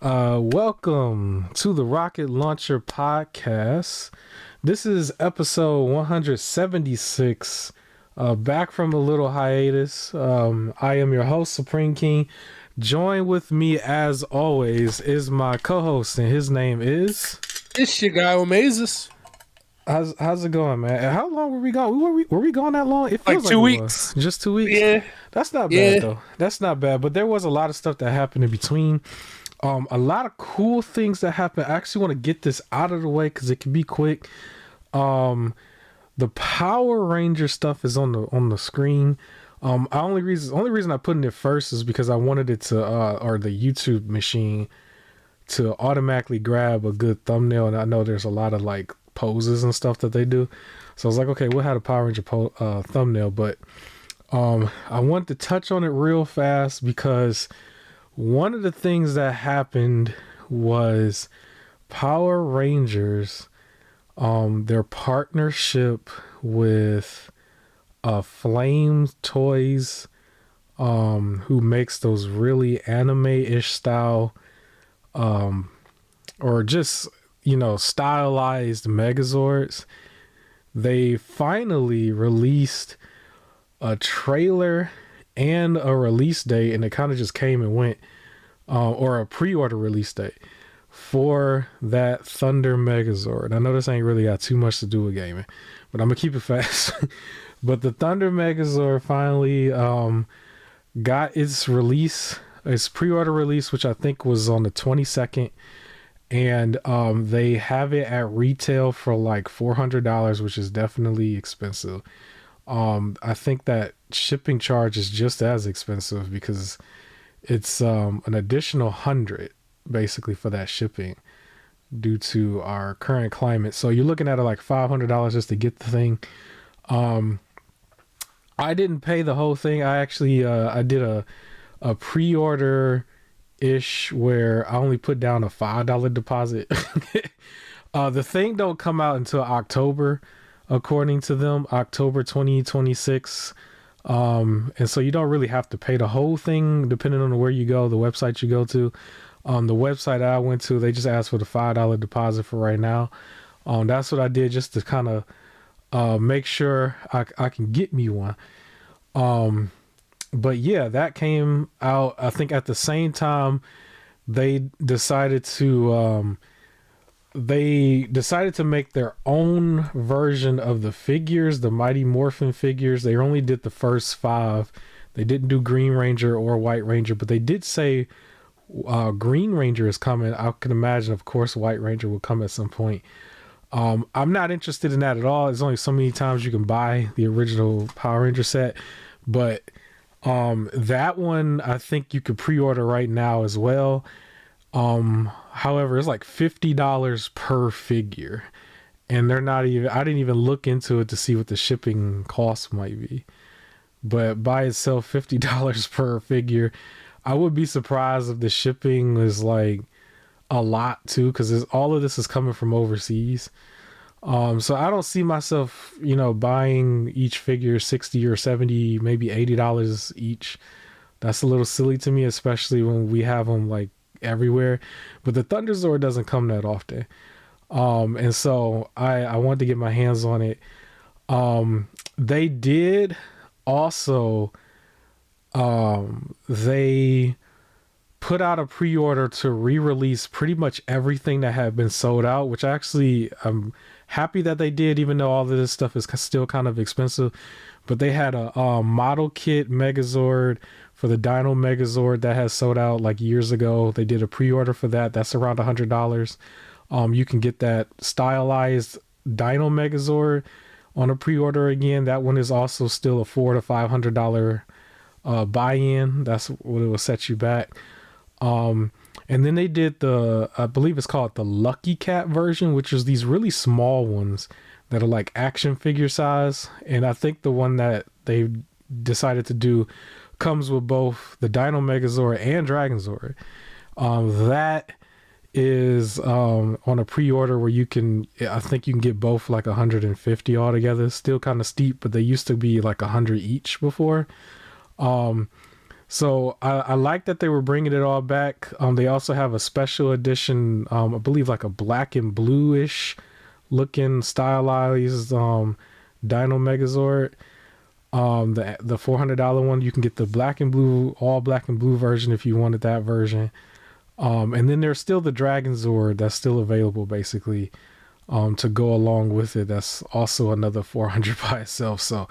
Welcome to the Rocket Launcher Podcast. This is episode 176. Back from a little hiatus. I am your host, Supreme King. Join with me, as always, is my co-host, and his name is. It's your guy Omazes. How's it going, man? How long were we gone? Were we gone that long? It feels like 2 it weeks. was. Just 2 weeks. Yeah, that's not bad though. That's not bad. But there was a lot of stuff that happened in between. A lot of cool things that happened. I actually want to get this out of the way because it can be quick. The Power Ranger stuff is on the screen. Only reason I put it first is because I wanted it to or the YouTube machine to automatically grab a good thumbnail, and I know there's a lot of like poses and stuff that they do. So I was like, okay, we'll have a Power Ranger thumbnail, but I wanted to touch on it real fast because one of the things that happened was Power Rangers, their partnership with Flame Toys, who makes those really anime-ish style, or just, stylized Megazords. They finally released a trailer and a release date, and it kind of just came and went, or a pre-order release date for that Thunder Megazord. I know this ain't really got too much to do with gaming, but I'm gonna keep it fast. But the Thunder Megazord finally got its release, its pre-order release, which I think was on the 22nd, and they have it at retail for like $400, which is definitely expensive. I think that shipping charge is just as expensive because it's an additional 100 basically for that shipping due to our current climate. So you're looking at like $500 just to get the thing. I didn't pay the whole thing. I actually I did a pre-order ish where I only put down a $5 deposit. The thing don't come out until October, according to them, October 2026. And so you don't really have to pay the whole thing depending on where you go, the website you go to. The website I went to, they just asked for the $5 deposit for right now. That's what I did just to kind of make sure I can get me one. But yeah, that came out, I think at the same time they decided to make their own version of the figures, the Mighty Morphin figures. They only did the first 5. They didn't do Green Ranger or White Ranger, but they did say Green Ranger is coming. I can imagine, of course, White Ranger will come at some point. I'm not interested in that at all. There's only so many times you can buy the original Power Ranger set, but that one I think you could pre-order right now as well. However, it's like $50 per figure, and they're not even, I didn't even look into it to see what the shipping cost might be, but by itself $50 per figure. I would be surprised if the shipping was like a lot too, because all of this is coming from overseas. So I don't see myself, buying each figure $60 or $70, maybe $80 each. That's a little silly to me, especially when we have them like everywhere. But the Thunderzord doesn't come that often. And so I wanted to get my hands on it. They did also, they put out a pre-order to re-release pretty much everything that had been sold out, which actually I'm happy that they did, even though all of this stuff is still kind of expensive. But they had a model kit Megazord for the Dino Megazord that has sold out like years ago. They did a pre-order for that. That's around $100. You can get that stylized Dino Megazord on a pre-order again. That one is also still a $400 to $500 buy-in. That's what it will set you back. And then they did I believe it's called the Lucky Cat version, which is these really small ones that are like action figure size. And I think the one that they decided to do comes with both the Dino Megazord and Dragonzord. That is on a pre-order where I think you can get both like 150 altogether. Still kind of steep, but they used to be like 100 each before. So I like that they were bringing it all back. They also have a special edition, I believe like a black and bluish looking stylized Dino Megazord. The $400 one, you can get the black and blue, all black and blue version if you wanted that version. And then there's still the Dragon Zord that's still available basically to go along with it. That's also another 400 by itself. So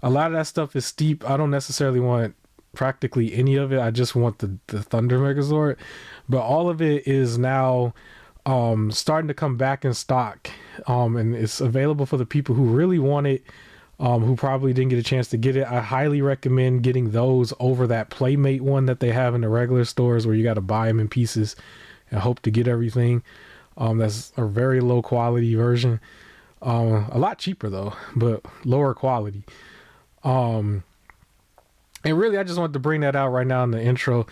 a lot of that stuff is steep. I don't necessarily want practically any of it. I just want the Thunder Megazord. But all of it is now starting to come back in stock. And it's available for the people who really want it. Who probably didn't get a chance to get it. I highly recommend getting those over that Playmate one that they have in the regular stores where you got to buy them in pieces and hope to get everything. That's a very low quality version. A lot cheaper though, but lower quality. And really, I just wanted to bring that out right now in the intro.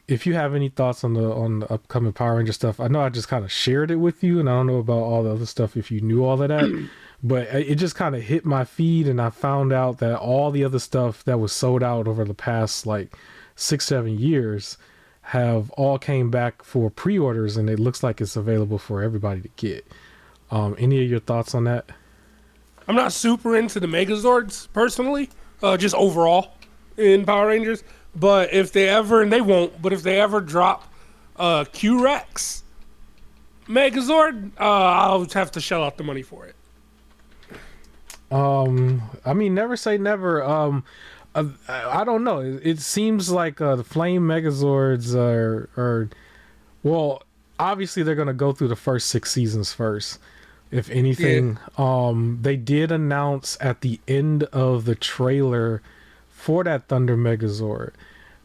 If you have any thoughts on the upcoming Power Ranger stuff, I know I just kind of shared it with you, and I don't know about all the other stuff if you knew all of that. But it just kind of hit my feed, and I found out that all the other stuff that was sold out over the past like 6-7 years have all came back for pre-orders, and it looks like it's available for everybody to get. Any of your thoughts on that? I'm not super into the Megazords personally, just overall in Power Rangers. But if they ever, and they won't, but if they ever drop Q-Rex Megazord, I'll have to shell out the money for it. I mean, never say never. I don't know. It seems like the Flame Megazords are well, obviously they're gonna go through the first 6 seasons first. If anything, they did announce at the end of the trailer for that Thunder Megazord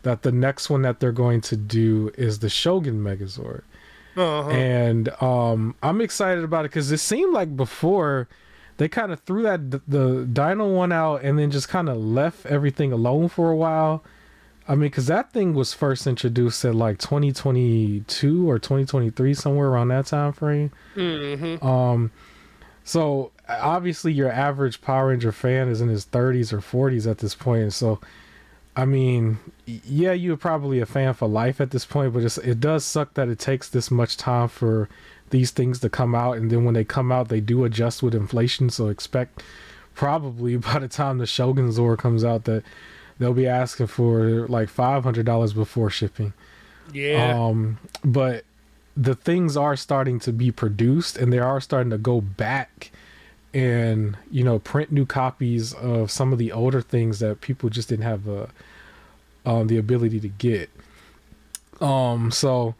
that the next one that they're going to do is the Shogun Megazord. And I'm excited about it because it seemed like before they kind of threw the Dino one out and then just kind of left everything alone for a while. I mean, because that thing was first introduced at like 2022 or 2023, somewhere around that time frame. So obviously your average Power Ranger fan is in his 30s or 40s at this point. So, I mean, yeah, you're probably a fan for life at this point, but it does suck that it takes this much time for these things to come out, and then when they come out they do adjust with inflation, so expect probably by the time the Shogun Zord comes out that they'll be asking for like $500 before shipping. But the things are starting to be produced, and they are starting to go back and print new copies of some of the older things that people just didn't have the ability to get. So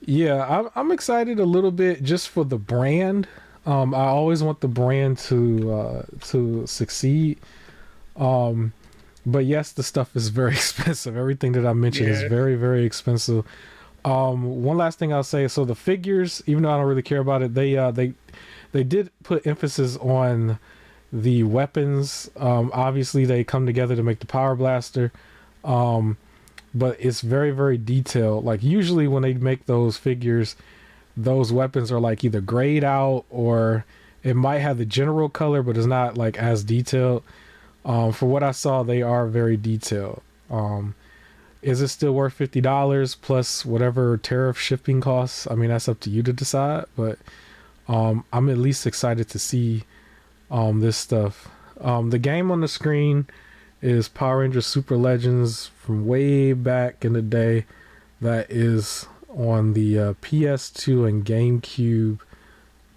yeah, I'm excited a little bit just for the brand. I always want the brand to succeed. But yes, the stuff is very expensive. Everything that I mentioned is very, very expensive. One last thing I'll say. So the figures, even though I don't really care about it, they did put emphasis on the weapons. Obviously, they come together to make the Power Blaster. But it's very, very detailed. Like usually when they make those figures, those weapons are like either grayed out or it might have the general color, but it's not like as detailed. For what I saw, they are very detailed. Is it still worth $50 plus whatever tariff shipping costs? I mean, that's up to you to decide, but I'm at least excited to see this stuff. The game on the screen is Power Rangers Super Legends from way back in the day. That is on the PS2 and GameCube,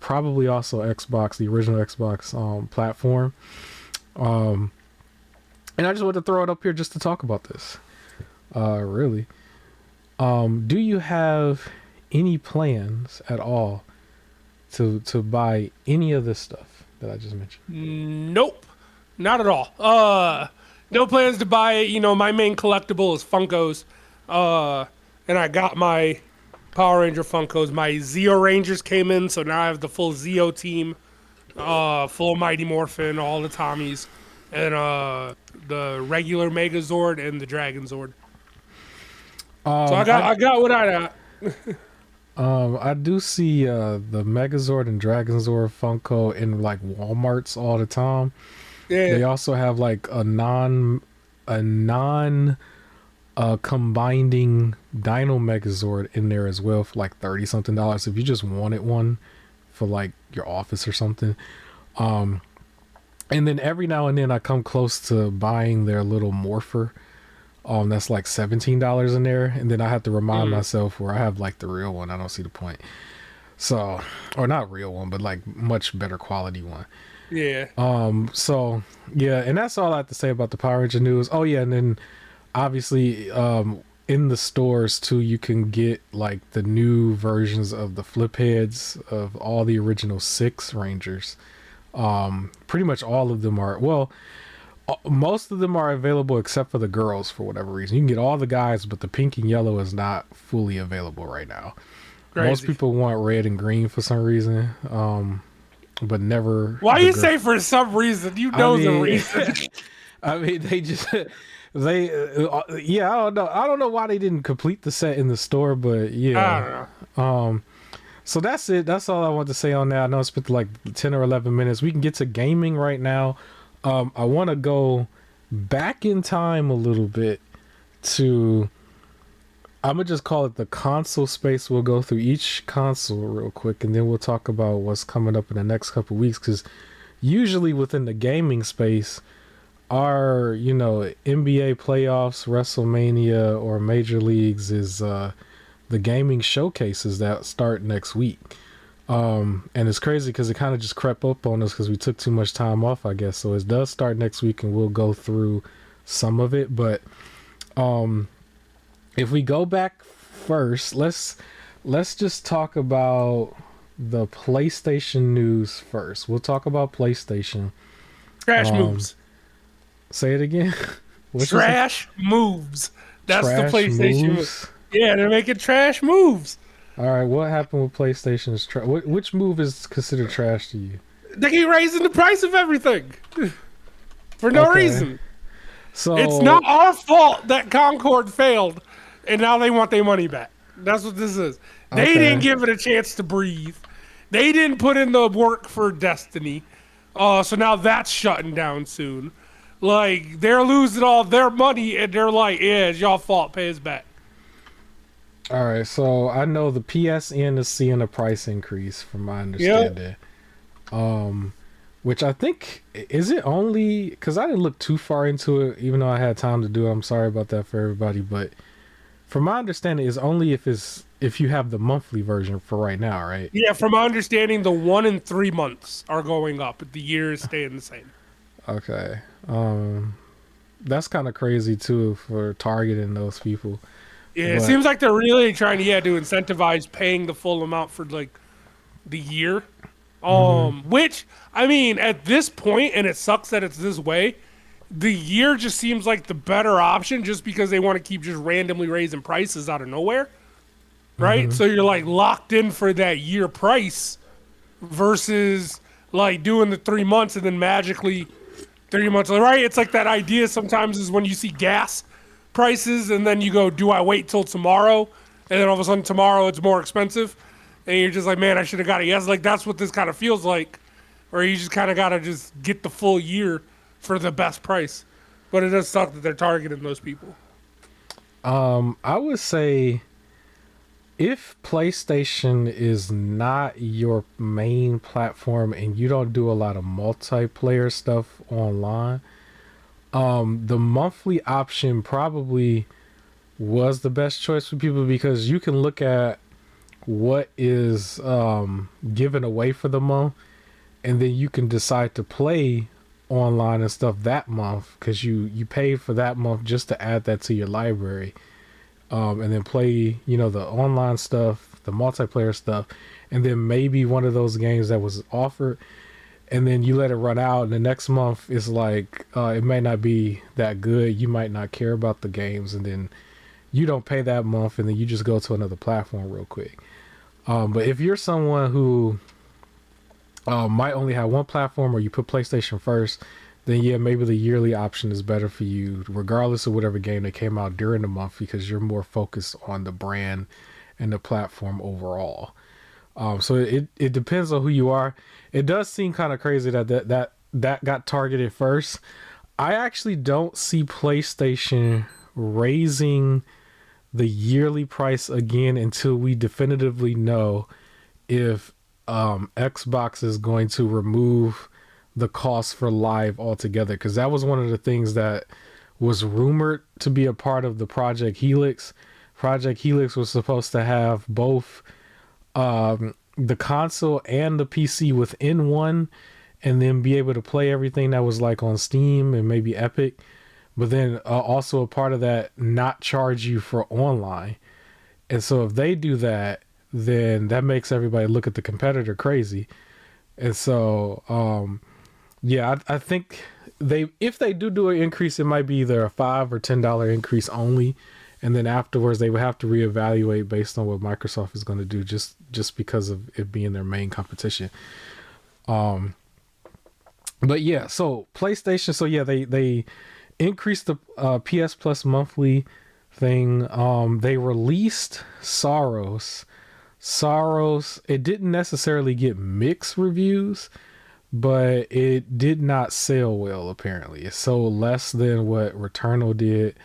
probably also Xbox, the original Xbox platform. And I just wanted to throw it up here just to talk about this. Really. Do you have any plans at all to buy any of this stuff that I just mentioned? Nope, not at all. No plans to buy it. My main collectible is Funkos. And I got my Power Ranger Funkos. My Zeo Rangers came in, so now I have the full Zeo team. Full Mighty Morphin, all the Tommies, and the regular Megazord and the Dragon Zord. So I got what I got. I do see the Megazord and Dragon Zord Funko in like Walmarts all the time. Yeah. They also have like a non combining Dino Megazord in there as well for like 30 something dollars if you just wanted one for like your office or something. And then every now and then I come close to buying their little morpher. That's like $17 in there, and then I have to remind myself where I have like the real one. I don't see the point. So, or not real one, but like much better quality one. Yeah. So yeah, and that's all I have to say about the Power Ranger news. Oh yeah, and then obviously, in the stores too, you can get like the new versions of the flip heads of all the original 6 Rangers. Pretty much all of them are, well, most of them are available except for the girls for whatever reason. You can get all the guys, but the pink and yellow is not fully available right now. Crazy. Most people want red and green for some reason, but never. Why you say for some reason? You know the reason. I mean, they just yeah. I don't know. I don't know why they didn't complete the set in the store, but yeah. I don't know. So that's it. That's all I want to say on that. I know I spent like 10 or 11 minutes. We can get to gaming right now. I want to go back in time a little bit to, I'm going to just call it the console space. We'll go through each console real quick, and then we'll talk about what's coming up in the next couple of weeks. Because usually within the gaming space, our, NBA playoffs, WrestleMania, or Major Leagues is the gaming showcases that start next week. And it's crazy because it kind of just crept up on us because we took too much time off, I guess. So it does start next week, and we'll go through some of it. But if we go back first, let's just talk about the PlayStation news first. We'll talk about PlayStation. Trash moves. Say it again. Trash moves. That's trash the PlayStation moves? Yeah, they're making trash moves. All right, what happened with PlayStation's trash? Which move is considered trash to you? They keep raising the price of everything for no reason. So it's not our fault that Concord failed, and now they want their money back. That's what this is. They didn't give it a chance to breathe. They didn't put in the work for Destiny. So now that's shutting down soon. Like, they're losing all their money, and they're like, yeah, it's y'all fault. Pay us back. All right, so I know the PSN is seeing a price increase, from my understanding. Yep. Which I think, is it only, because I didn't look too far into it, even though I had time to do it. I'm sorry about that for everybody, but from my understanding, it's only if you have the monthly version for right now, right? Yeah, from my understanding, the 1 and 3 months are going up, but the year is staying the same. Okay. That's kind of crazy too for targeting those people. Yeah, it seems like they're really trying to incentivize paying the full amount for like the year. Which, I mean, at this point, and it sucks that it's this way, the year just seems like the better option just because they want to keep just randomly raising prices out of nowhere. Right? So you're like locked in for that year price versus like doing the 3 months and then magically 3 months, right? It's like that idea sometimes is when you see gas prices and then you go, do I wait till tomorrow? And then all of a sudden tomorrow it's more expensive. And you're just like, man, I should have got it. Yes, like that's what this kind of feels like. Or you just kind of got to just get the full year for the best price. But it does suck that they're targeting those people. I would say if PlayStation is not your main platform and you don't do a lot of multiplayer stuff online, the monthly option probably was the best choice for people because you can look at what is given away for the month, and then you can decide to play online and stuff that month because you paid for that month just to add that to your library, and then play the online stuff, the multiplayer stuff, and then maybe one of those games that was offered, and then you let it run out, and the next month is like it may not be that good, you might not care about the games, and then you don't pay that month, and then you just go to another platform real quick. But if you're someone who might only have one platform, or you put PlayStation first, then yeah, maybe the yearly option is better for you, regardless of whatever game that came out during the month, because you're more focused on the brand and the platform overall. So it depends on who you are. It does seem kind of crazy that got targeted first. I actually don't see PlayStation raising the yearly price again until we definitively know if Xbox is going to remove the cost for live altogether, because that was one of the things that was rumored to be a part of the Project Helix. Project Helix was supposed to have both the console and the PC within one, and then be able to play everything that was like on Steam and maybe Epic, but then also a part of that not charge you for online. And so if they do that, then that makes everybody look at the competitor crazy. And so yeah, I think if they do an increase, it might be either a $5 or $10 increase only, and then afterwards they would have to reevaluate based on what Microsoft is going to do, just because of it being their main competition. But yeah, so PlayStation, so yeah, they increased the PS Plus monthly thing. They released Soros. It didn't necessarily get mixed reviews, but it did not sell well. Apparently, it sold less than what Returnal did.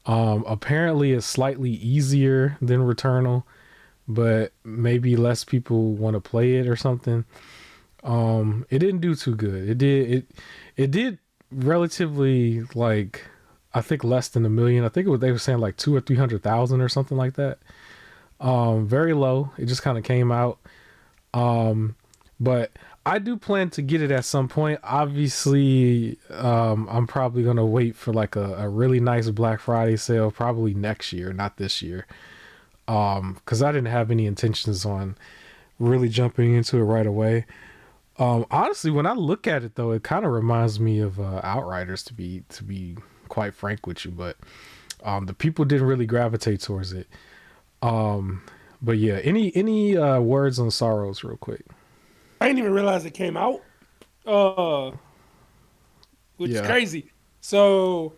Apparently it's slightly easier than Returnal, but maybe less people want to play it or something. It didn't do too good. It did relatively, like, I think less than 1 million. I think they were saying like 200,000 or 300,000 or something like that. Very low. It just kind of came out. But I do plan to get it at some point. Obviously, I'm probably gonna wait for like a really nice Black Friday sale, probably next year, not this year. Because I didn't have any intentions on really jumping into it right away. Honestly, when I look at it though, it kind of reminds me of Outriders, to be quite frank with you. But the people didn't really gravitate towards it. But yeah, any words on Sorrows real quick? I didn't even realize it came out. Which is crazy. So,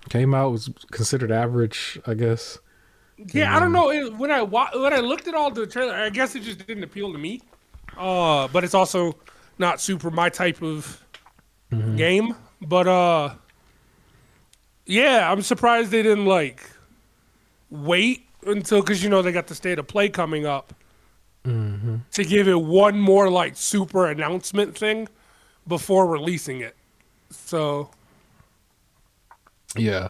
came out, was considered average, I guess. Yeah, I don't know. When I looked at all the trailer, I guess it just didn't appeal to me. But it's also not super my type of game. But yeah, I'm surprised they didn't like wait until, because they got the state of play coming up, to give it one more like super announcement thing before releasing it. So yeah.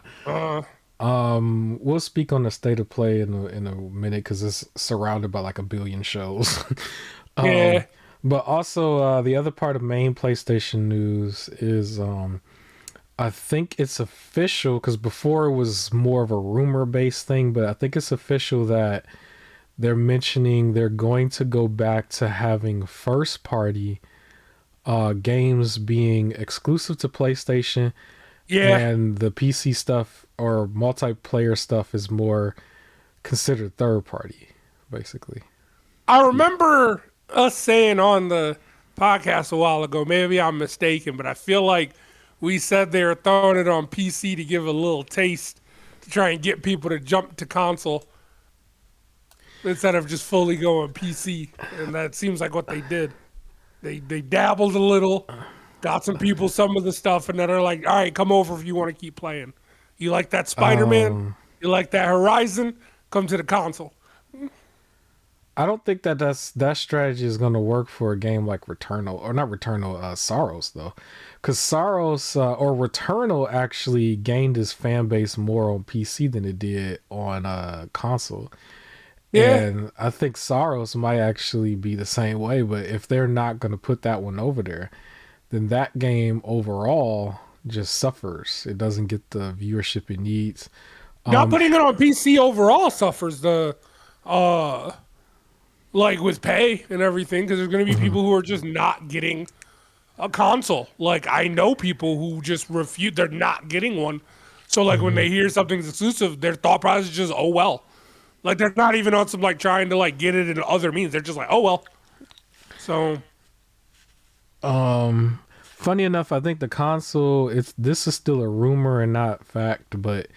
We'll speak on the state of play in a minute, because it's surrounded by like a billion shows. Yeah. But also the other part of main PlayStation news is I think it's official, because before it was more of a rumor based thing, but I think it's official that they're mentioning they're going to go back to having first party games being exclusive to PlayStation. Yeah. And the PC stuff or multiplayer stuff is more considered third party, basically. I remember us saying on the podcast a while ago, maybe I'm mistaken, but I feel like we said they were throwing it on PC to give a little taste, to try and get people to jump to console instead of just fully going PC. And that seems like what they did. They dabbled a little, got some people some of the stuff, and then they're like, all right, come over if you want to keep playing. You like that Spider-Man? You like that Horizon? Come to the console. I don't think that strategy is going to work for a game like Returnal, or not Returnal, Sorrows, though. Because Sorrows or Returnal actually gained its fan base more on PC than it did on console. Yeah. And I think Sorrows might actually be the same way, but if they're not going to put that one over there, then that game overall just suffers. It doesn't get the viewership it needs. Not putting it on PC overall suffers the like with pay and everything, because there's going to be people who are just not getting a console. Like, I know people who just refuse, they're not getting one. So like when they hear something's exclusive, their thought process is just, oh well. Like, they're not even on some like trying to like get it in other means. They're just like, oh well. So funny enough, I think the console, this is still a rumor and not fact, but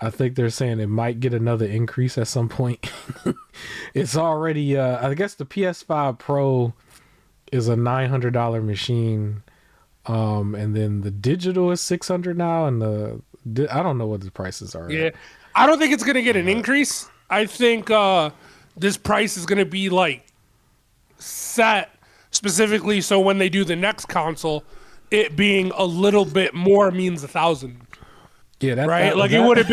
I think they're saying it might get another increase at some point. It's already I guess the PS5 Pro is a $900 machine, and then the digital is $600 now, and the I don't know what the prices are Yeah, at. I don't think it's gonna get an increase. I think this price is gonna be like set specifically so when they do the next console, it being a little bit more means 1,000, Yeah, right? Like that it would have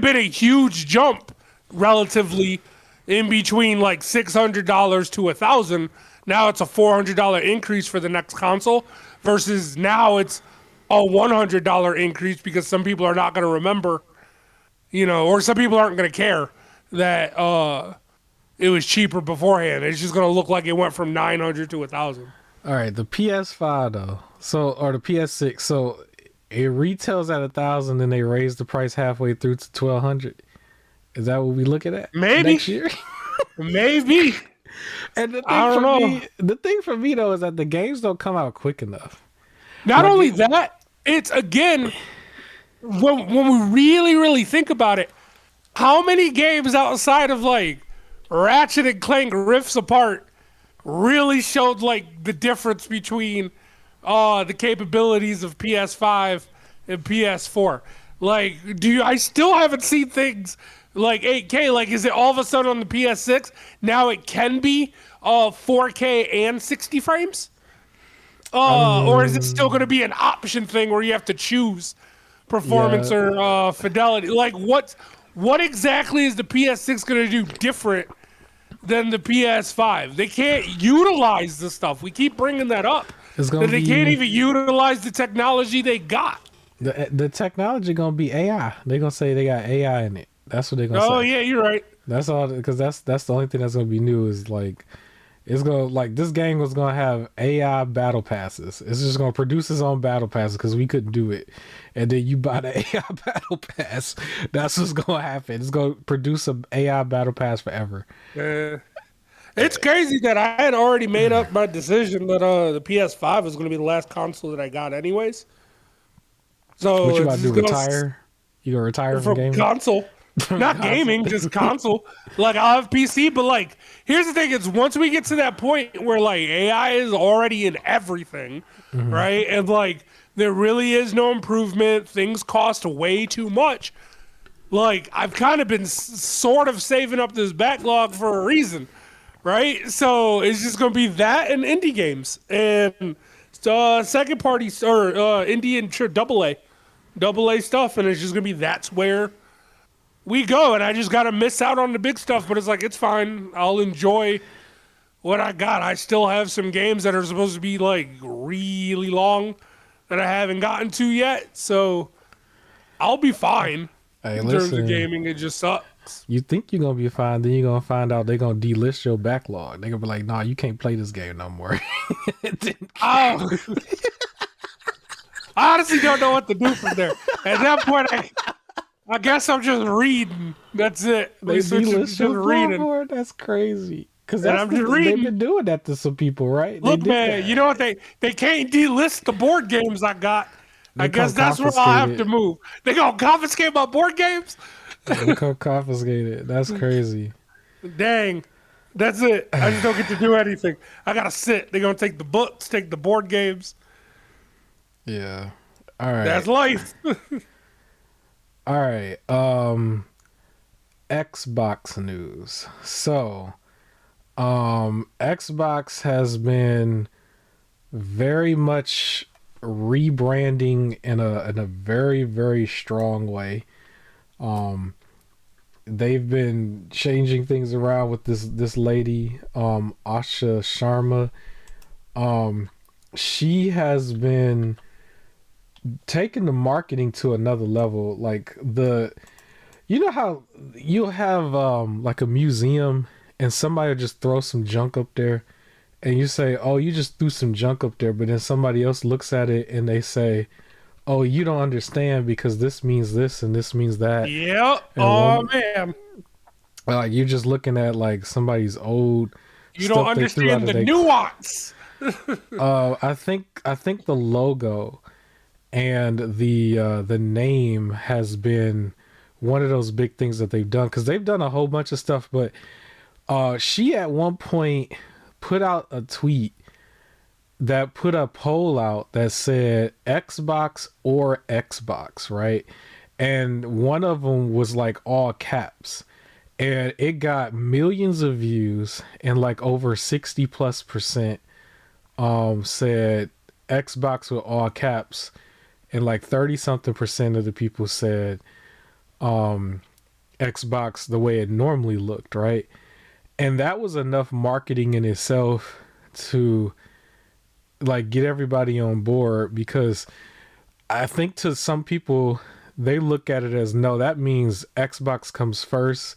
been a huge jump relatively in between like $600 to 1,000. Now it's a $400 increase for the next console versus now it's a $100 increase because some people are not going to remember, or some people aren't going to care that it was cheaper beforehand. It's just going to look like it went from 900 to 1,000. All right, the PS5 though, or the PS6, so it retails at 1,000, and they raise the price halfway through to 1,200. Is that what we looking at Maybe, next year? maybe. And I don't know. the thing for me though is that the games don't come out quick enough. Not Like, only that, it's again when we really really think about it, how many games outside of like Ratchet and Clank Rifts Apart really showed like the difference between the capabilities of PS5 and PS4. Like, I still haven't seen things like 8K. Like, is it all of a sudden on the PS6 now it can be 4K and 60 frames? Or is it still going to be an option thing where you have to choose performance Yeah. or fidelity? Like, what exactly is the PS6 going to do different than the PS5? They can't utilize the stuff. We keep bringing that up. It's That gonna they can't be even utilize the technology they got. the technology gonna be AI. They're gonna say they got AI in it. That's what they're gonna Oh say. yeah, you're right. That's all, because that's the only thing that's gonna be new is like it's gonna, like, this game was gonna have AI battle passes. It's just gonna produce its own battle passes because we couldn't do it, and then you buy the AI battle pass. That's what's gonna happen. It's gonna produce an AI battle pass forever. It's crazy that I had already made up my decision that the PS5 is going to be the last console that I got anyways. So What you about it's to do? just going Retire? You gonna retire from from gaming? console, not gaming, just console. Like I'll have PC, but like here's the thing: is once we get to that point where like AI is already in everything, right? And like there really is no improvement. Things cost way too much. Like I've kind of been sort of saving up this backlog for a reason, right? So it's just gonna be that and indie games and second party or indie and double A stuff, and it's just gonna be that's where we go. And I just gotta miss out on the big stuff, but it's like it's fine. I'll enjoy what I got. I still have some games that are supposed to be like really long that I haven't gotten to yet, so I'll be fine Hey, in terms of listen. gaming. It just sucks. You think you're gonna be fine, then you're gonna find out they're gonna delist your backlog. They're gonna be like, "Nah, you can't play this game no more." Oh. I honestly don't know what to do from there. At that point, I guess I'm just reading. That's it. They We switch to delist just your reading. backlog. That's crazy. Because And I'm just they've reading. been doing that to some people, right? They Look, did man, that. you know what? They can't delist the board games I got. I They guess come that's where I'll have to confiscated. move. They gonna confiscate my board games? They come confiscated. That's crazy. Dang. That's it. I just don't get to do anything. I gotta sit. They're gonna take the books, take the board games. Yeah. All right. That's life. All right. Xbox news. So, Xbox has been very much rebranding in a very, very strong way. They've been changing things around with this lady, Asha Sharma. She has been taking the marketing to another level. Like, you know how you'll have like a museum and somebody will just throw some junk up there, and you say, "Oh, you just threw some junk up there," but then somebody else looks at it and they say, "Oh, you don't understand because this means this and this means that." Yep. And Oh one, man. like, you're just looking at like somebody's old You don't stuff they threw out understand of the their. nuance. I think the logo and the name has been one of those big things that they've done, because they've done a whole bunch of stuff. But she at one point put out a tweet that put a poll out that said Xbox or Xbox, right? And one of them was like all caps, and it got millions of views, and like over 60 plus percent said Xbox with all caps, and like 30 something percent of the people said Xbox the way it normally looked, right? And that was enough marketing in itself to like get everybody on board, because I think to some people they look at it as, no, that means Xbox comes first.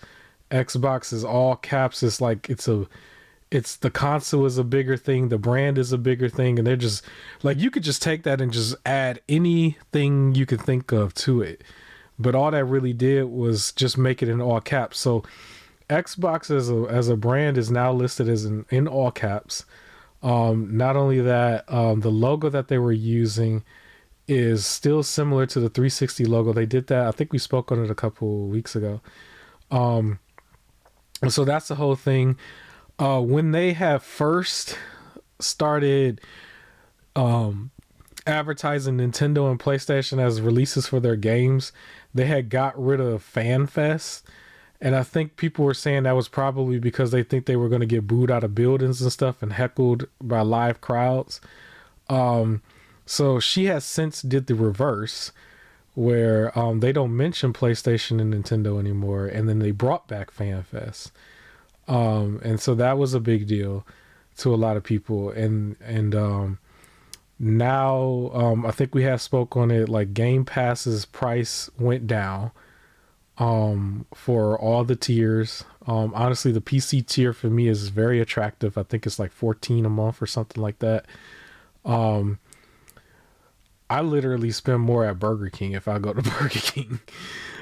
Xbox is all caps. It's like it's the console is a bigger thing, the brand is a bigger thing, and they're just like, you could just take that and just add anything you could think of to it. But all that really did was just make it in all caps. So Xbox as a brand is now listed as in all caps. Not only that, the logo that they were using is still similar to the 360 logo. They did that. I think we spoke on it a couple weeks ago. So that's the whole thing. When they have first started advertising Nintendo and PlayStation as releases for their games, they had got rid of FanFest. And I think people were saying that was probably because they think they were going to get booed out of buildings and stuff and heckled by live crowds. So she has since did the reverse, where they don't mention PlayStation and Nintendo anymore, and then they brought back FanFest. And so that was a big deal to a lot of people. And now I think we have spoke on it, like Game Pass's price went down for all the tiers. Honestly, the PC tier for me is very attractive. I think it's like 14 a month or something like that. I literally spend more at Burger King if I go to Burger King.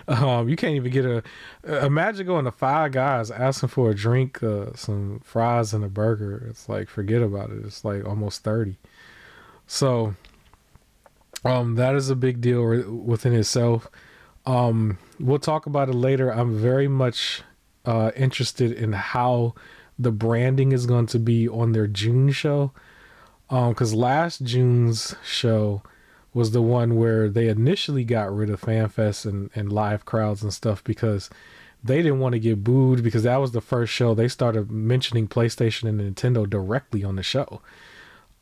You can't even get imagine going to Five Guys asking for a drink, some fries and a burger. It's like, forget about it. It's like almost 30. So that is a big deal within itself. We'll talk about it later. I'm very much interested in how the branding is going to be on their June show. Because last June's show was the one where they initially got rid of FanFest and live crowds and stuff, because they didn't want to get booed, because that was the first show they started mentioning PlayStation and Nintendo directly on the show.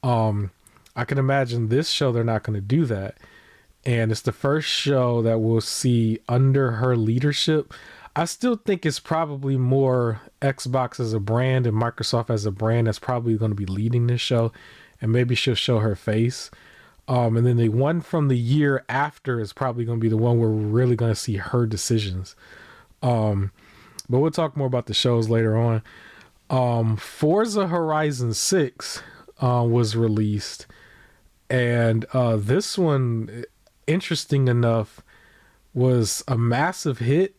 I can imagine this show they're not going to do that. And it's the first show that we'll see under her leadership. I still think it's probably more Xbox as a brand and Microsoft as a brand that's probably going to be leading this show, and maybe she'll show her face. And then the one from the year after is probably going to be the one where we're really going to see her decisions. But we'll talk more about the shows later on. Forza Horizon 6 was released, and this one, interesting enough, was a massive hit.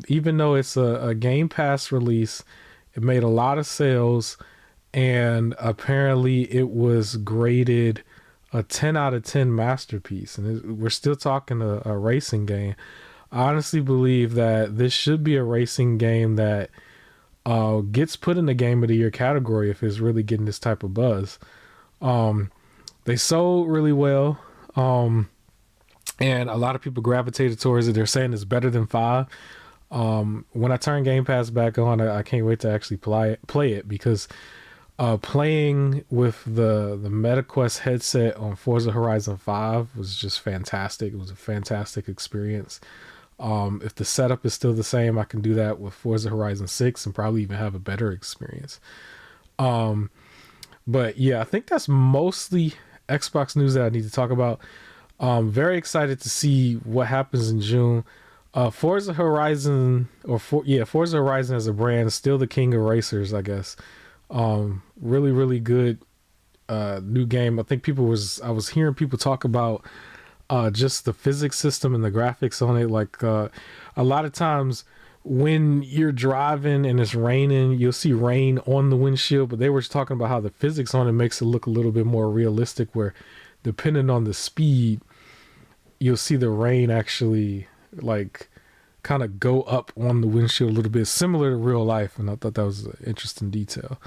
Even though it's a Game Pass release, it made a lot of sales, and apparently it was graded a 10 out of 10 masterpiece. And we're still talking a racing game. I honestly believe that this should be a racing game that gets put in the Game of the Year category if it's really getting this type of buzz. They sold really well. And a lot of people gravitated towards it. They're saying it's better than 5. When I turn Game Pass back on, I can't wait to actually play it, because playing with the MetaQuest headset on Forza Horizon 5 was just fantastic. It was a fantastic experience. If the setup is still the same, I can do that with Forza Horizon 6 and probably even have a better experience. But yeah, I think that's mostly Xbox news that I need to talk about. Very excited to see what happens in June. Forza Horizon Forza Horizon as a brand is still the king of racers, I guess. Really, really good new game. I think I was hearing people talk about just the physics system and the graphics on it. Like a lot of times when you're driving and it's raining, you'll see rain on the windshield, but they were talking about how the physics on it makes it look a little bit more realistic, where depending on the speed, you'll see the rain actually like kind of go up on the windshield a little bit, similar to real life. And I thought that was an interesting detail.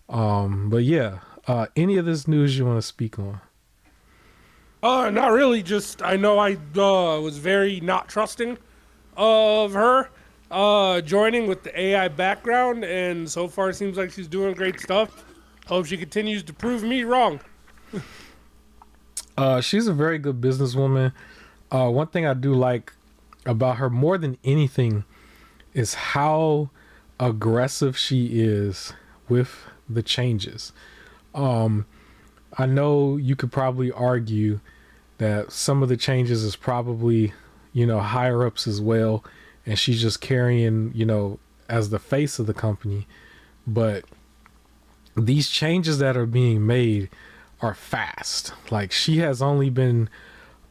But yeah, Any of this news you want to speak on? Not really. Just I know I was very not trusting of her joining with the AI background, and so far it seems like she's doing great stuff. Hope she continues to prove me wrong. She's a very good businesswoman. One thing I do like about her more than anything is how aggressive she is with the changes. I know you could probably argue that some of the changes is probably, higher ups as well, and she's just carrying, as the face of the company. But these changes that are being made are fast. Like, she has only been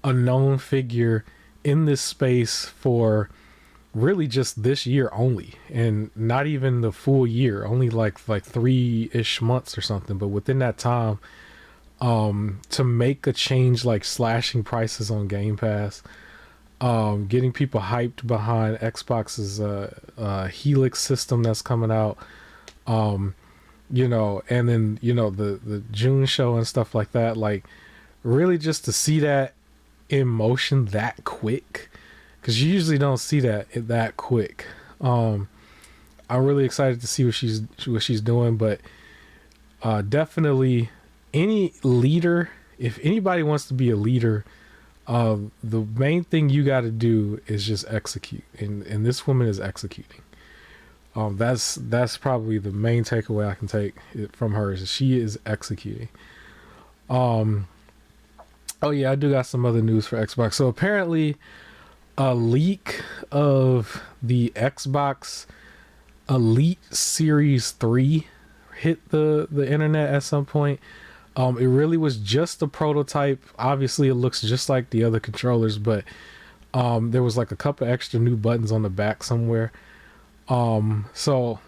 a known figure in this space for really just this year only, and not even the full year, only like 3-ish months or something. But within that time, to make a change like slashing prices on Game Pass, getting people hyped behind Xbox's Helix system that's coming out, and then the June show and stuff like that, like really just to see that in motion that quick, because you usually don't see that quick. I'm really excited to see what she's doing, but definitely any leader, if anybody wants to be a leader, the main thing you got to do is just execute, and this woman is executing. That's probably the main takeaway I can take from her, is she is executing. Oh yeah, I do got some other news for Xbox. So apparently, a leak of the Xbox Elite Series 3 hit the internet at some point. It really was just a prototype. Obviously, it looks just like the other controllers, but there was like a couple extra new buttons on the back somewhere. So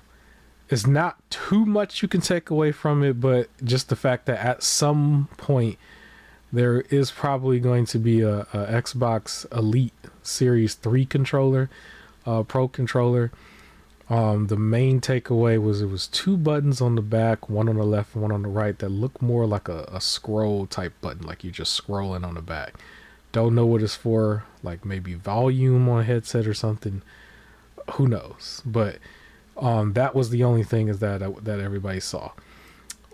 it's not too much you can take away from it, but just the fact that at some point there is probably going to be a Xbox Elite Series 3 controller, Pro controller. The main takeaway was it was 2 buttons on the back, one on the left and one on the right, that look more like a scroll type button, like you're just scrolling on the back. Don't know what it's for, like maybe volume on a headset or something. Who knows? But that was the only thing is that everybody saw.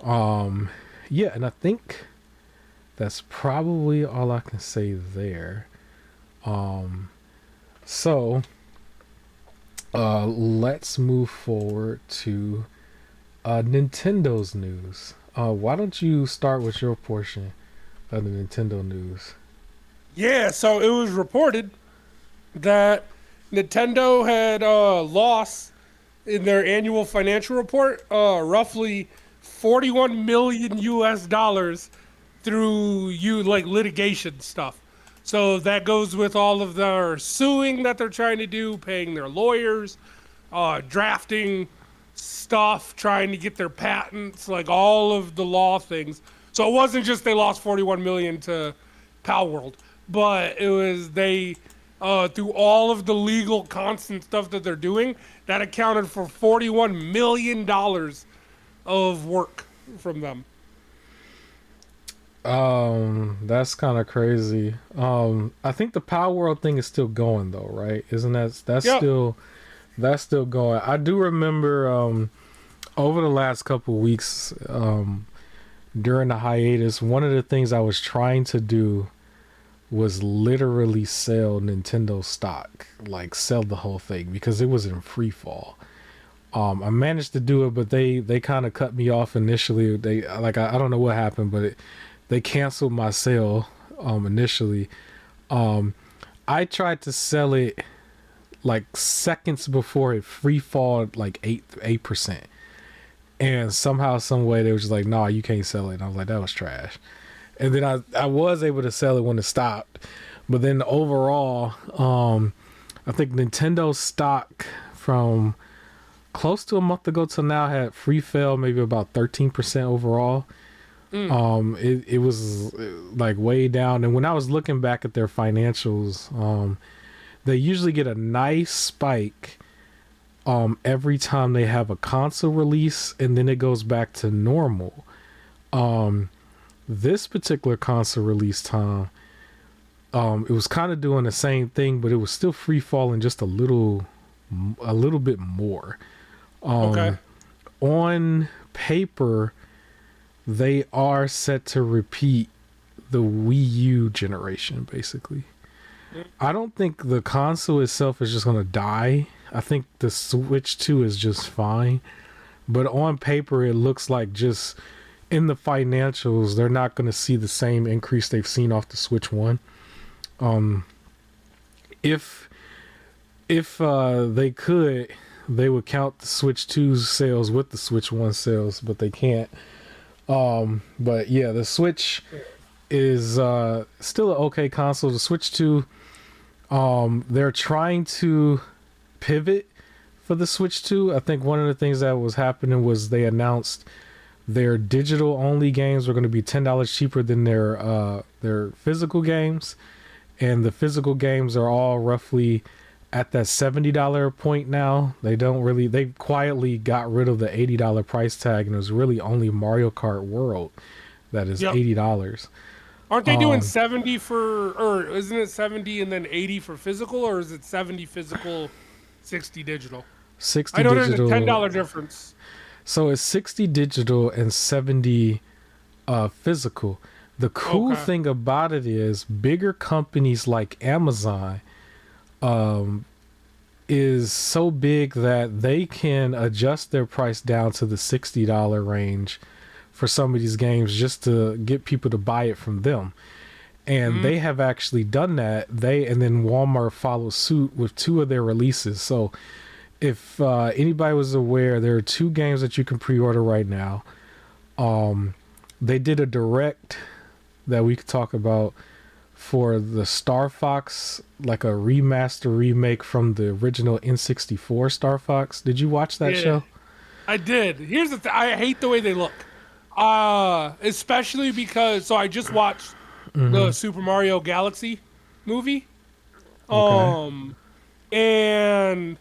Yeah, and I think that's probably all I can say there. So let's move forward to Nintendo's news. Why don't you start with your portion of the Nintendo news? Yeah, so it was reported that Nintendo had lost in their annual financial report roughly 41 million US dollars through litigation stuff. So that goes with all of their suing that they're trying to do, paying their lawyers, drafting stuff, trying to get their patents, like all of the law things. So it wasn't just they lost 41 million to Pal World, but it was they through all of the legal constant stuff that they're doing, that accounted for $41 million of work from them. That's kind of crazy. I think the Power World thing is still going though, right? Isn't that's Yep. still going? I do remember over the last couple weeks during the hiatus, one of the things I was trying to do was literally sell Nintendo stock, like sell the whole thing, because it was in free fall. I managed to do it, but they kind of cut me off initially. I don't know what happened, but they canceled my sale initially. I tried to sell it like seconds before it free falled like 8%. And somehow, some way, they were just like, "Nah, you can't sell it." And I was like, "That was trash." And then I was able to sell it when it stopped. But then overall, I think Nintendo stock from close to a month ago till now had free fell maybe about 13% overall. It was like way down. And when I was looking back at their financials, they usually get a nice spike every time they have a console release, and then it goes back to normal This particular console release time, it was kind of doing the same thing, but it was still free falling just a little bit more. Okay. On paper, they are set to repeat the Wii U generation, basically. I don't think the console itself is just going to die. I think the Switch 2 is just fine. But on paper, it looks like just in the financials, they're not going to see the same increase they've seen off the Switch 1. If they could, they would count the Switch 2's sales with the Switch 1 sales, but they can't. But yeah, the Switch is still an okay console. The Switch 2, they're trying to pivot for the Switch 2. I think one of the things that was happening was they announced their digital only games were going to be $10 cheaper than their physical games, and the physical games are all roughly at that $70 point now. They quietly got rid of the $80 price tag, and it was really only Mario Kart World that is $80. Aren't they doing 70 or isn't it 70 and then 80 for physical, or is it 70 physical, 60 digital? 60 I know digital. there's a $10 difference. So it's 60 digital and 70 physical. The cool thing about it is bigger companies like Amazon is so big that they can adjust their price down to the $60 range for some of these games just to get people to buy it from them. And they have actually done that. And then Walmart followed suit with 2 of their releases. So if anybody was aware, there are 2 games that you can pre-order right now. They did a direct that we could talk about for the Star Fox, like a remaster remake from the original N64 Star Fox. Did you watch that show? I did. Here's the thing. I hate the way they look. Especially because, so I just watched the Super Mario Galaxy movie. And the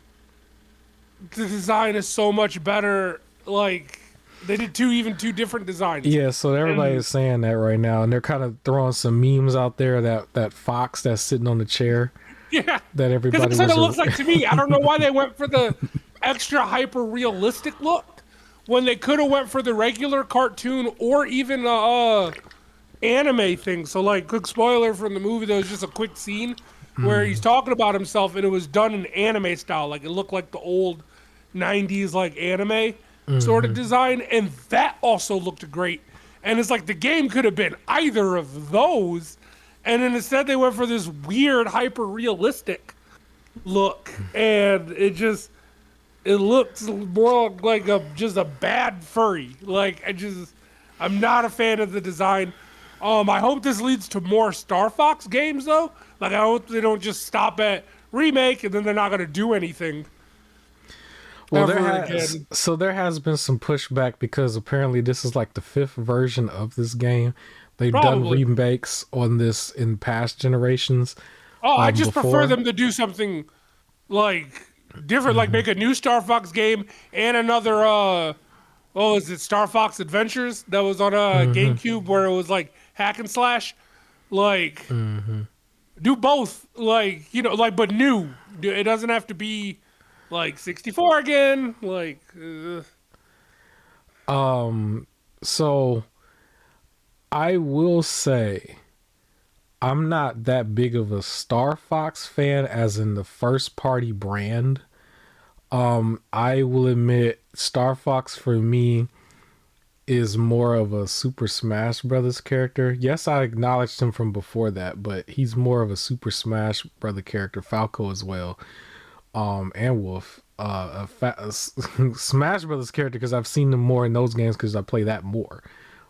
design is so much better. Like, they did 2 different designs. Yeah, so everybody is saying that right now, and they're kind of throwing some memes out there that fox that's sitting on the chair. Yeah, that everybody. Because that's what it looks like to me. I don't know why they went for the extra hyper realistic look when they could have went for the regular cartoon or even anime thing. So, like, quick spoiler from the movie, there was just a quick scene where he's talking about himself, and it was done in anime style. Like, it looked like the old 90s, like, anime sort of design, and that also looked great. And it's like the game could have been either of those, and then instead they went for this weird, hyper-realistic look, and it looks more like just a bad furry. Like, I'm not a fan of the design. I hope this leads to more Star Fox games, though. Like, I hope they don't just stop at remake and then they're not going to do anything. Well, there has been some pushback because apparently this is like the 5th version of this game. They've done remakes on this in past generations. I just prefer them to do something like different, like make a new Star Fox game and another. Is it Star Fox Adventures that was on GameCube where it was like hack and slash? Like, do both, like, but new. It doesn't have to be like 64 again. Like, so I will say I'm not that big of a Star Fox fan as in the first party brand. I will admit Star Fox for me is more of a Super Smash Brothers character. Yes, I acknowledged him from before that, but he's more of a Super Smash Brother character, Falco as well. And Wolf, a Smash Brothers character because I've seen them more in those games because I play that more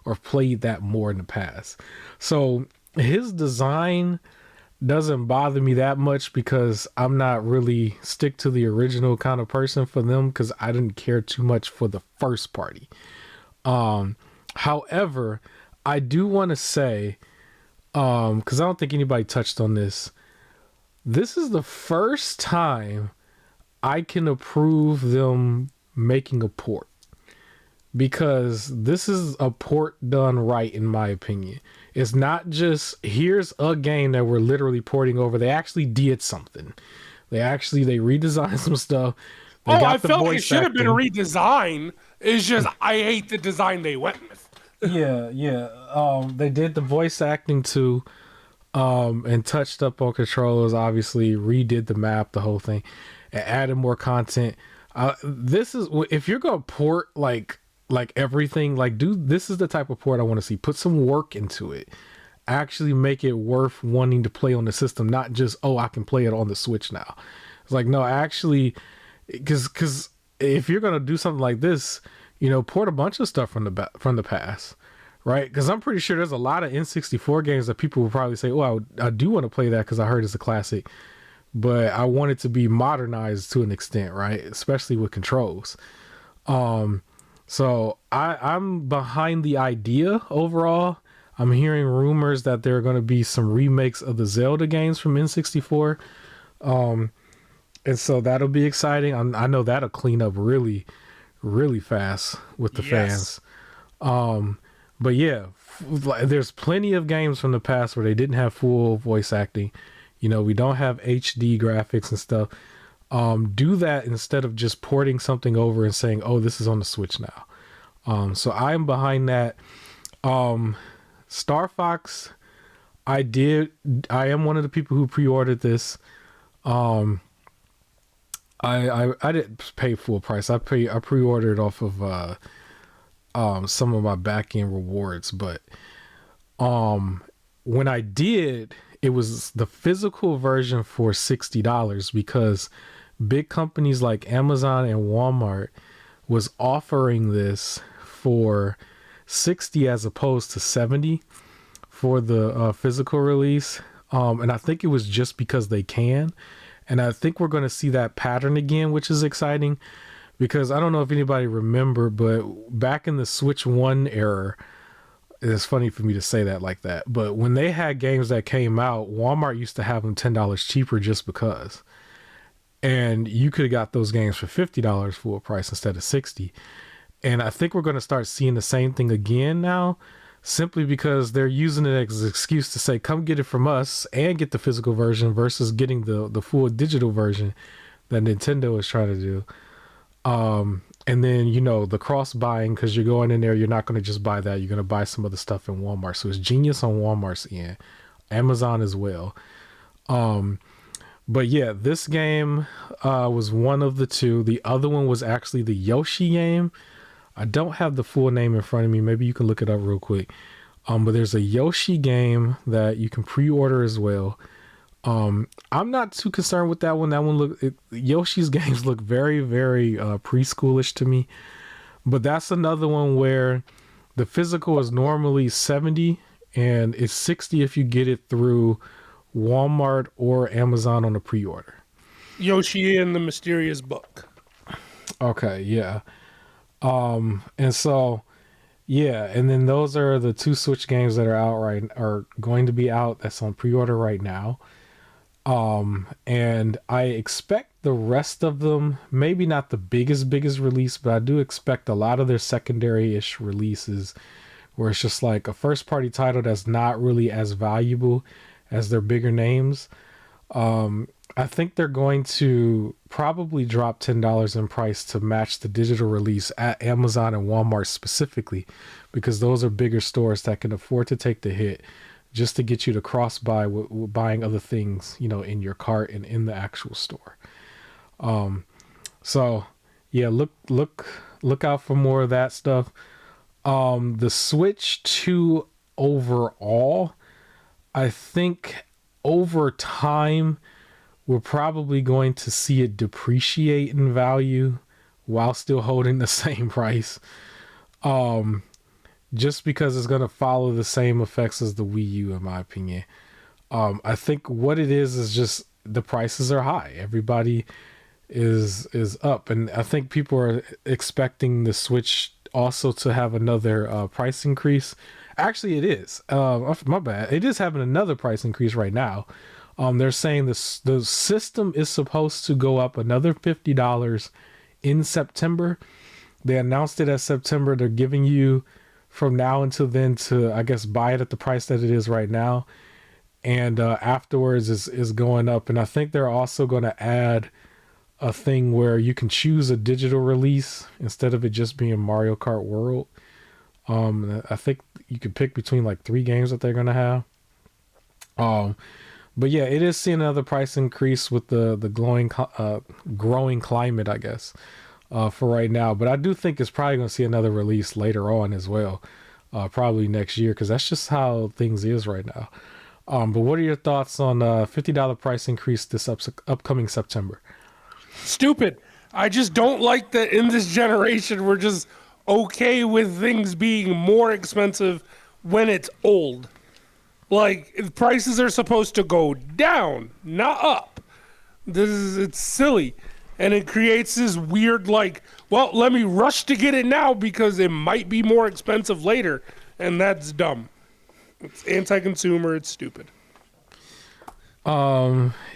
or played that more in the past. So his design doesn't bother me that much because I'm not really stick to the original kind of person for them because I didn't care too much for the first party. However, I do want to say, because I don't think anybody touched on this, this is the first time I can approve them making a port. because this is a port done right, in my opinion. It's not just here's a game that we're literally porting over. They actually did something. They redesigned some stuff. They Oh, I got the felt like it voice should have been a acting. redesign. It's just I hate the design they went with. Yeah, yeah. They did the voice acting too, and touched up on controllers. Obviously, redid the map, the whole thing, and added more content. This is if you're gonna port like everything, like this is the type of port I want to see. Put some work into it. Actually, make it worth wanting to play on the system, not just I can play it on the Switch now. It's like no, actually, because if you're gonna do something like this, port a bunch of stuff from the past, right? Because I'm pretty sure there's a lot of N64 games that people will probably say, "Oh, I do want to play that because I heard it's a classic, but I want it to be modernized to an extent, right? Especially with controls." So I'm behind the idea overall. I'm hearing rumors that there are going to be some remakes of the Zelda games from N64. And so that'll be exciting. I know that'll clean up really, really fast with the fans. But yeah, there's plenty of games from the past where they didn't have full voice acting. We don't have HD graphics and stuff. Do that instead of just porting something over and saying, "Oh, this is on the Switch now." So I'm behind that. Star Fox, I am one of the people who pre-ordered this. I didn't pay full price. I pre-ordered off of some of my back end rewards, but when I did, it was the physical version for $60 because big companies like Amazon and Walmart was offering this for 60 as opposed to 70 for the physical release. And I think it was just because they can. And I think we're going to see that pattern again, which is exciting because I don't know if anybody remember, but back in the Switch 1 era, it's funny for me to say that like that, but when they had games that came out, Walmart used to have them $10 cheaper just because. And you could have got those games for $50 full price instead of 60. And I think we're going to start seeing the same thing again now, simply because they're using it as an excuse to say, come get it from us and get the physical version versus getting the full digital version that Nintendo is trying to do. And then, the cross buying, because you're going in there, you're not going to just buy that. You're going to buy some other stuff in Walmart. So it's genius on Walmart's end, Amazon as well. But yeah, this game was one of the two. The other one was actually the Yoshi game. I don't have the full name in front of me. Maybe you can look it up real quick. But there's a Yoshi game that you can pre-order as well. I'm not too concerned with that one. Yoshi's games look very, very preschoolish to me. But that's another one where the physical is normally 70 and it's 60 if you get it through Walmart or Amazon on a pre-order. Yoshi and the Mysterious Book. Okay, yeah. And so, yeah, and then those are the two Switch games that are going to be out. That's on pre-order right now. And I expect the rest of them, maybe not the biggest release, but I do expect a lot of their secondary-ish releases where it's just like a first party title that's not really as valuable as their bigger names. I think they're going to probably drop $10 in price to match the digital release at Amazon and Walmart specifically, because those are bigger stores that can afford to take the hit just to get you to cross buy with buying other things, in your cart and in the actual store. So yeah, look out for more of that stuff. The Switch 2 overall, I think over time, we're probably going to see it depreciate in value while still holding the same price. Just because it's going to follow the same effects as the Wii U, in my opinion. I think what it is just the prices are high. Everybody is up. And I think people are expecting the Switch also to have another price increase. Actually, it is. My bad. It is having another price increase right now. They're saying the system is supposed to go up another $50 in September. They announced it as September. They're giving you from now until then to, I guess, buy it at the price that it is right now. And afterwards is going up. And I think they're also going to add a thing where you can choose a digital release instead of it just being Mario Kart World. I think you could pick between like 3 games that they're going to have. But yeah, it is seeing another price increase with the growing climate, I guess, for right now. But I do think it's probably going to see another release later on as well, probably next year, because that's just how things is right now. But what are your thoughts on $50 price increase this upcoming September? Stupid. I just don't like that in this generation we're just okay with things being more expensive when it's old. Like, prices are supposed to go down, not up. It's silly. And it creates this weird, like, well, let me rush to get it now because it might be more expensive later. And that's dumb. It's anti-consumer. It's stupid.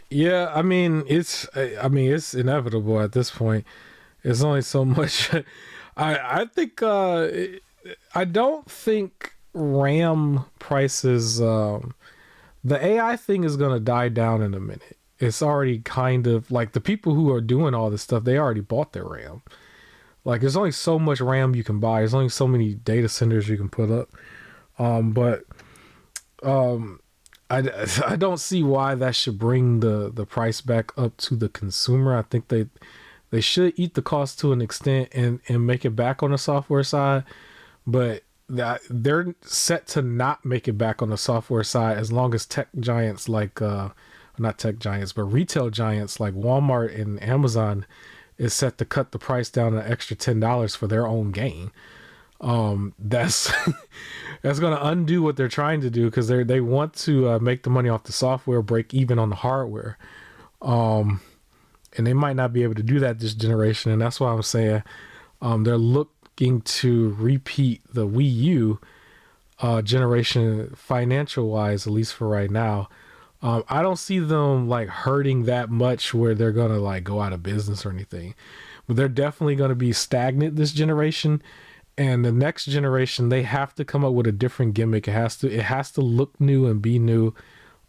Yeah, I mean, it's inevitable at this point. It's only so much. I think, I don't think RAM prices, the AI thing is going to die down in a minute. It's already kind of like the people who are doing all this stuff, they already bought their RAM. Like, there's only so much RAM you can buy. There's only so many data centers you can put up. I don't see why that should bring the price back up to the consumer. I think they should eat the cost to an extent and make it back on the software side, but that they're set to not make it back on the software side as long as tech giants like not tech giants but retail giants like Walmart and Amazon is set to cut the price down an extra $10 for their own gain. That's that's going to undo what they're trying to do, because they want to make the money off the software, break even on the hardware, and they might not be able to do that this generation. And that's why I'm saying they're looking to repeat the Wii U generation financial wise, at least for right now. I don't see them like hurting that much where they're gonna like go out of business or anything, but they're definitely going to be stagnant this generation. And the next generation, they have to come up with a different gimmick. It has to look new and be new,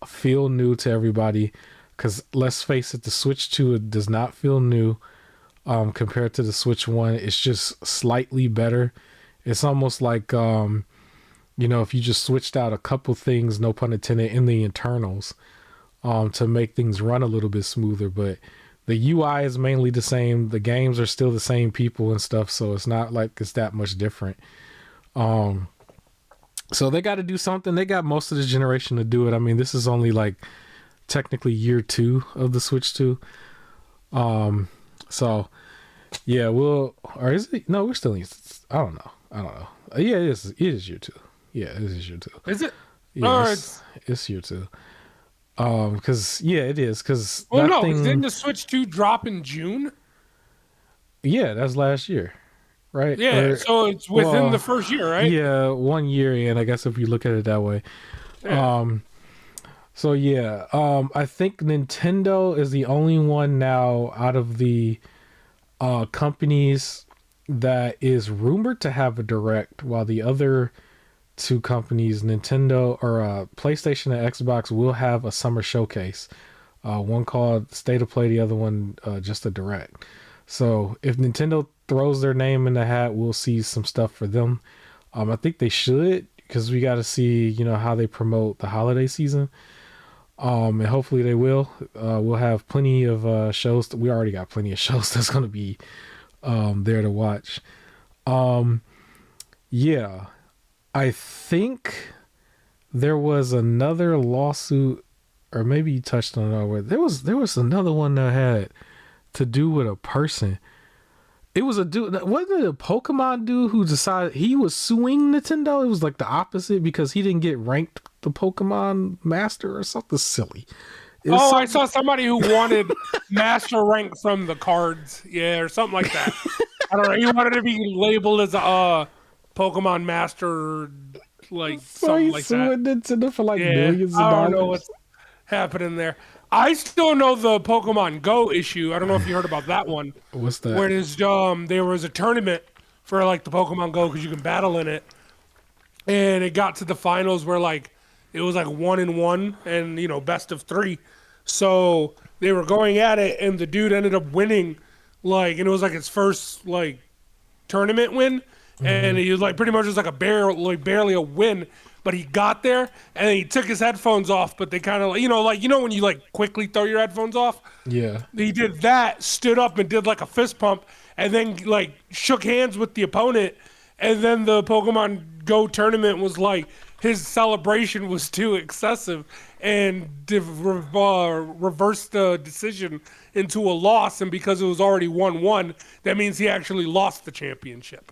feel new to everybody. Because let's face it, the Switch 2, it does not feel new compared to the Switch 1. It's just slightly better. It's almost like, if you just switched out a couple things, no pun intended, in the internals to make things run a little bit smoother. But the UI is mainly the same. The games are still the same people and stuff. So it's not like it's that much different. So they got to do something. They got most of this generation to do it. I mean, this is only like technically year 2 of the Switch 2. So yeah, or is it? No, we're still in, I don't know. Yeah, it is year 2. Yeah, it is year 2. Is it? Yeah, it's year 2. Because yeah, it is. Because didn't the Switch 2 drop in June? Yeah, that's last year, right? Yeah, so it's within the first year, right? Yeah, 1 year in, I guess, if you look at it that way. Yeah. So yeah, I think Nintendo is the only one now out of the companies that is rumored to have a direct, while the other 2 companies, Nintendo or PlayStation and Xbox, will have a summer showcase. One called State of Play, the other one just a direct. So if Nintendo throws their name in the hat, we'll see some stuff for them. I think they should, because we got to see how they promote the holiday season. And hopefully they will. We'll have plenty of shows. We already got plenty of shows that's going to be there to watch. Yeah. I think there was another lawsuit, or maybe you touched on it already. There was another one that had to do with a person. It was a dude. Wasn't it a Pokemon dude who decided he was suing Nintendo? It was like the opposite, because he didn't get ranked the Pokemon Master or something silly. I saw somebody who wanted Master rank from the cards, or something like that. I don't know. He wanted to be labeled as a Pokemon Master, like something like that. Nintendo for like millions of dollars. I don't know what's happening there. I still know the Pokemon Go issue. I don't know if you heard about that one. What's that? Where there was a tournament for like the Pokemon Go because you can battle in it. And it got to the finals where like it was like 1-1 and best of three. So they were going at it and the dude ended up winning, like, and it was like his first like tournament win, and he was like pretty much just like barely a win, but he got there and then he took his headphones off, but they kind of like when you like quickly throw your headphones off. Yeah. He did that, stood up and did like a fist pump, and then like shook hands with the opponent, and then the Pokemon Go tournament was like his celebration was too excessive and reversed the decision into a loss, and because it was already 1-1, that means he actually lost the championship.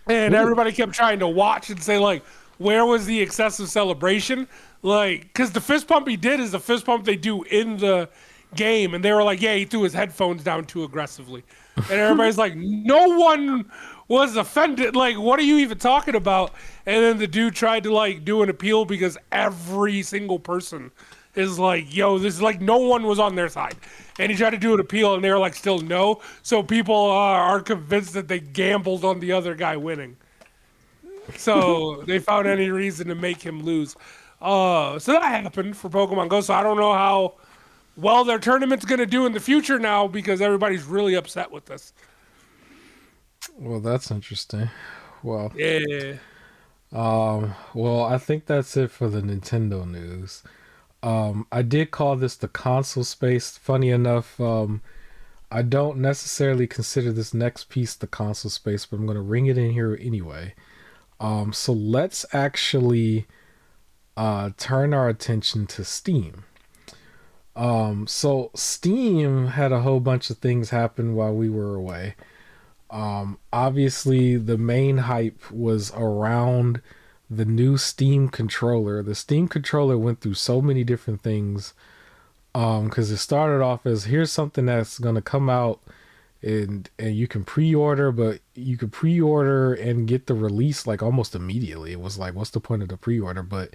And everybody kept trying to watch and say like, where was the excessive celebration? Like, because the fist pump he did is the fist pump they do in the game, and they were like, yeah, he threw his headphones down too aggressively. And everybody's like, no one was offended. Like, what are you even talking about? And then the dude tried to like do an appeal because every single person is like, yo, this is like no one was on their side. And he tried to do an appeal and they were like, still no. So people are convinced that they gambled on the other guy winning. So they found any reason to make him lose. So that happened for Pokemon Go. So I don't know how well their tournament's going to do in the future now because everybody's really upset with this. Well, that's interesting. Well, Yeah. well, I think that's it for the Nintendo news. I did call this the console space. Funny enough, I don't necessarily consider this next piece the console space, but I'm going to ring it in here anyway. So let's actually turn our attention to Steam. So Steam had a whole bunch of things happen while we were away. Obviously, the main hype was around the new Steam controller. The Steam controller went through so many different things. Because it started off as here's something that's gonna come out, and you can pre-order, but you could pre-order and get the release like almost immediately. It was like, what's the point of the pre-order? But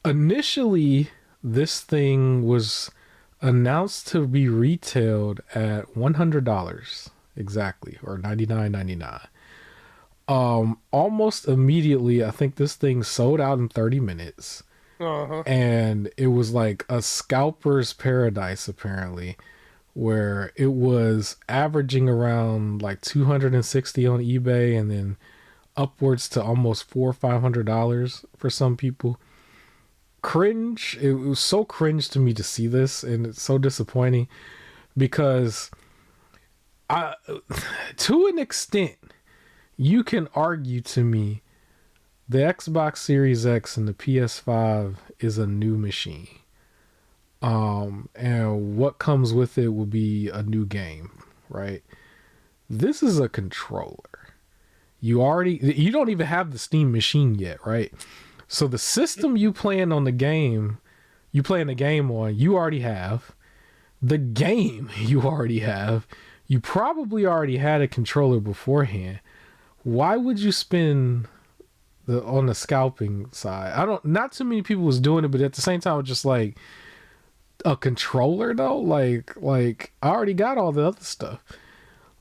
initially, this thing was announced to be retailed at $100 exactly, or $99.99. Almost immediately, I think this thing sold out in 30 minutes. Uh-huh. And it was like a scalper's paradise, apparently, where it was averaging around like 260 on eBay and then upwards to almost $400 or $500 for some people. Cringe. It was so cringe to me to see this, and it's so disappointing because to an extent, you can argue to me the Xbox Series X and the PS5 is a new machine. And what comes with it will be a new game, right? This is a controller. You don't even have the Steam machine yet, right? So the system you playing on the game, you playing the game on, you already have. The game you already have. You probably already had a controller beforehand. Why would you spend on the scalping side? Not too many people was doing it, but at the same time, just like a controller though, like I already got all the other stuff.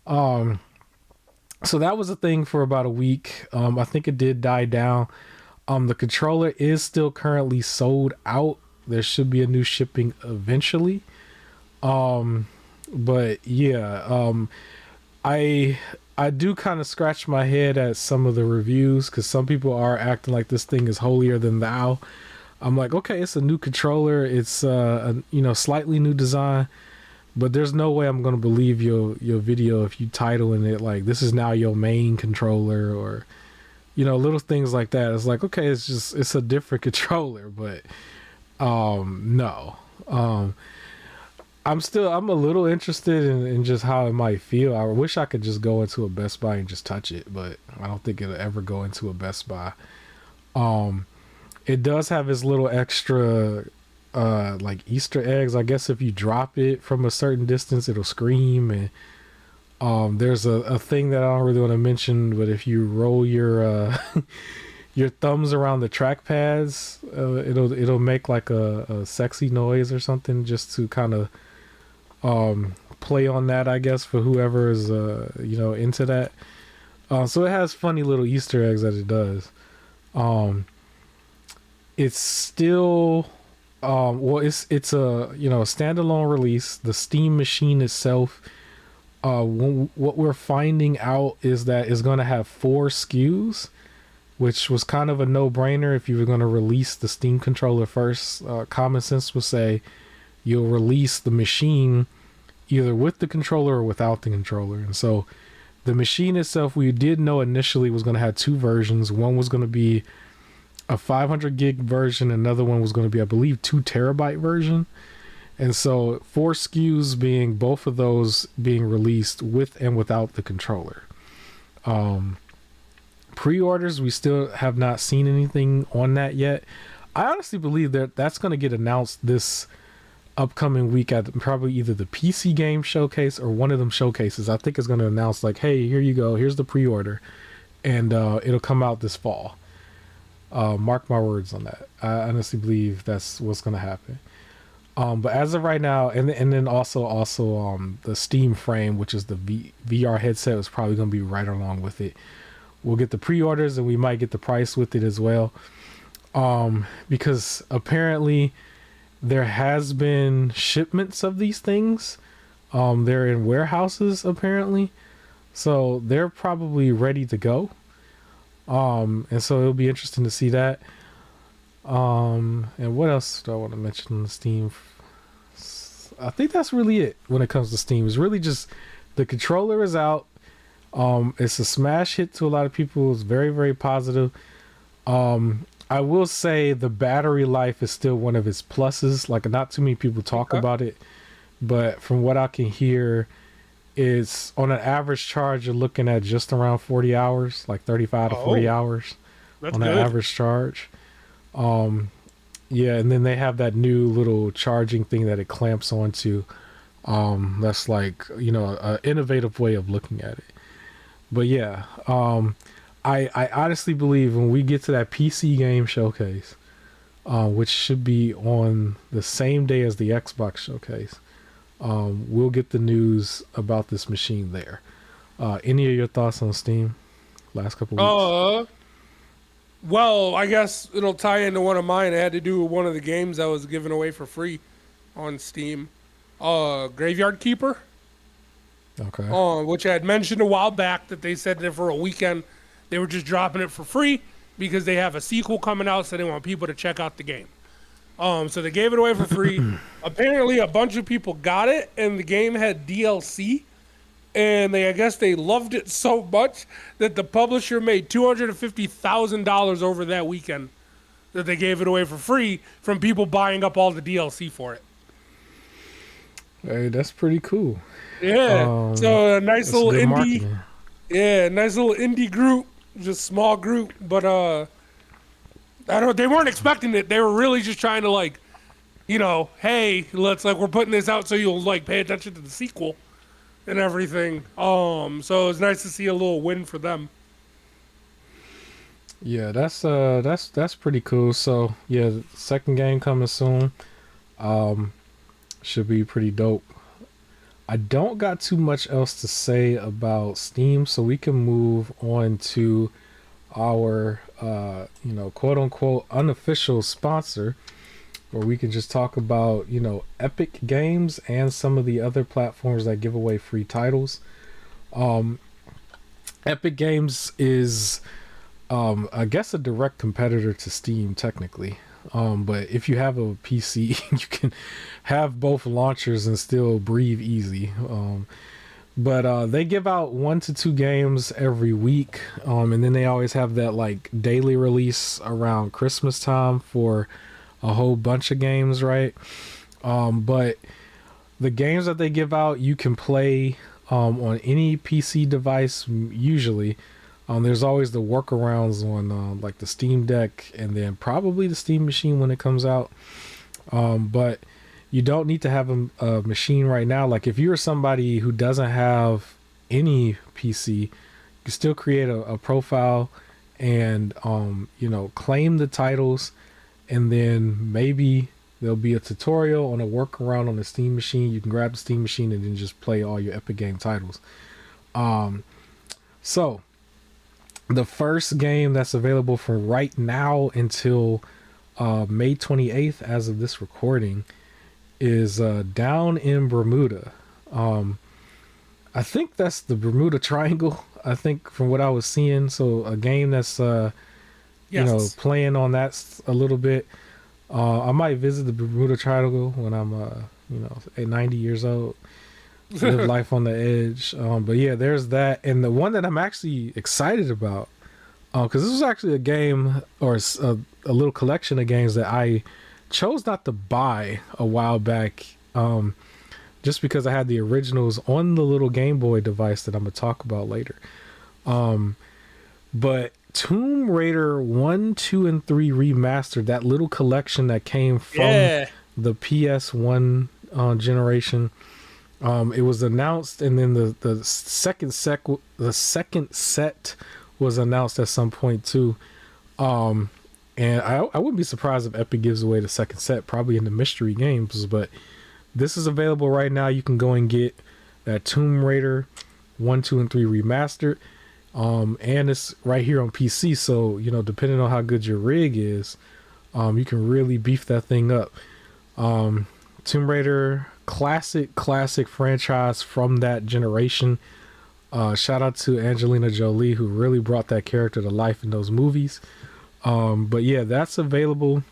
So that was a thing for about a week. I think it did die down. The controller is still currently sold out. There should be a new shipping eventually. But yeah, I do kind of scratch my head at some of the reviews because some people are acting like this thing is holier than thou. I'm like, okay, it's a new controller. It's a slightly new design, but there's no way I'm gonna believe your video if you titling it like this is now your main controller or little things like that. It's like, okay, it's a different controller, but no. I'm a little interested in just how it might feel. I wish I could just go into a Best Buy and just touch it, but I don't think it'll ever go into a Best Buy. It does have its little extra like Easter eggs. I guess if you drop it from a certain distance, it'll scream. And there's a thing that I don't really want to mention, but if you roll your your thumbs around the track pads, it'll make like a sexy noise or something just to kind of play on that, I guess, for whoever is into that. So it has funny little Easter eggs that it does. It's still it's a standalone release. The Steam machine itself, what we're finding out is that it's going to have 4 SKUs, which was kind of a no-brainer if you were going to release the Steam controller first. Common sense would say you'll release the machine either with the controller or without the controller. And so the machine itself, we did know initially was going to have 2 versions. One was going to be a 500 gig version. Another one was going to be, I believe, 2 terabyte version. And so 4 SKUs being both of those being released with and without the controller. Pre-orders, we still have not seen anything on that yet. I honestly believe that that's going to get announced this upcoming week at probably either the PC game showcase or one of them showcases. I think it's going to announce like, hey, here you go, here's the pre-order, and it'll come out this fall. Mark my words on that. I honestly believe that's what's going to happen. But as of right now, and then also the Steam Frame, which is the VR headset, is probably going to be right along with it. We'll get the pre-orders and we might get the price with it as well. Because apparently there has been shipments of these things. They're in warehouses apparently. So they're probably ready to go. And so it'll be interesting to see that. And what else do I want to mention on the Steam? I think that's really it when it comes to Steam. It's really just the controller is out. It's a smash hit to a lot of people. It's very, very positive. I will say the battery life is still one of its pluses. Like, not too many people talk about it, but from what I can hear, it's on an average charge, you're looking at just around 40 hours, like 35 to 40 hours on an average charge. Yeah, and then they have that new little charging thing that it clamps onto. That's like, an innovative way of looking at it. But yeah, I honestly believe when we get to that PC game showcase, which should be on the same day as the Xbox showcase, we'll get the news about this machine there. Any of your thoughts on Steam last couple weeks? Well, I guess it'll tie into one of mine. It had to do with one of the games that was given away for free on Steam. Graveyard Keeper. Okay. Which I had mentioned a while back that they said that for a weekend they were just dropping it for free because they have a sequel coming out, so they want people to check out the game. So they gave it away for free. Apparently a bunch of people got it, and the game had DLC, and I guess they loved it so much that the publisher made $250,000 over that weekend that they gave it away for free from people buying up all the DLC for it. Hey, that's pretty cool. Yeah. So a nice little indie marketing. Yeah, nice little indie group, just small group, but they weren't expecting it. They were really just trying to hey, we're putting this out so you'll pay attention to the sequel and everything. So it was nice to see a little win for them. Yeah, that's pretty cool. So yeah, the second game coming soon. Should be pretty dope. I don't got too much else to say about Steam, so we can move on to our quote unquote unofficial sponsor, where we can just talk about Epic Games and some of the other platforms that give away free titles. Epic Games is I guess a direct competitor to Steam technically. But if you have a PC, you can have both launchers and still breathe easy. But they give out 1 to 2 games every week. And then they always have that daily release around Christmas time for a whole bunch of games, right? But the games that they give out, you can play on any PC device usually. There's always the workarounds on the Steam Deck and then probably the Steam machine when it comes out. But you don't need to have a machine right now. Like if you're somebody who doesn't have any PC, you can still create a profile and claim the titles, and then maybe There'll be a tutorial on a workaround on the Steam machine. You can grab the Steam machine and then just play all your Epic Game titles. So the first game that's available from right now until May 28th, as of this recording, is Down in Bermuda. I think that's the Bermuda Triangle. I think from what I was seeing. So a game that's playing on that a little bit. I might visit the Bermuda Triangle when I'm at 90 years old. Live life on the edge. But yeah, there's that, and the one that I'm actually excited about, because this was actually a game or a little collection of games that I chose not to buy a while back, just because I had the originals on the little Game Boy device that I'm gonna talk about later. But Tomb Raider 1, 2, and 3 remastered, that little collection that came from the PS1 generation. It was announced, and then the second set was announced at some point too. And I wouldn't be surprised if Epic gives away the second set, probably in the mystery games. But this is available right now. You can go and get that Tomb Raider 1, 2, and 3 remastered. And it's right here on PC. So, depending on how good your rig is, you can really beef that thing up. Tomb Raider, classic franchise from that generation. Shout out to Angelina Jolie, who really brought that character to life in those movies. But yeah, that's available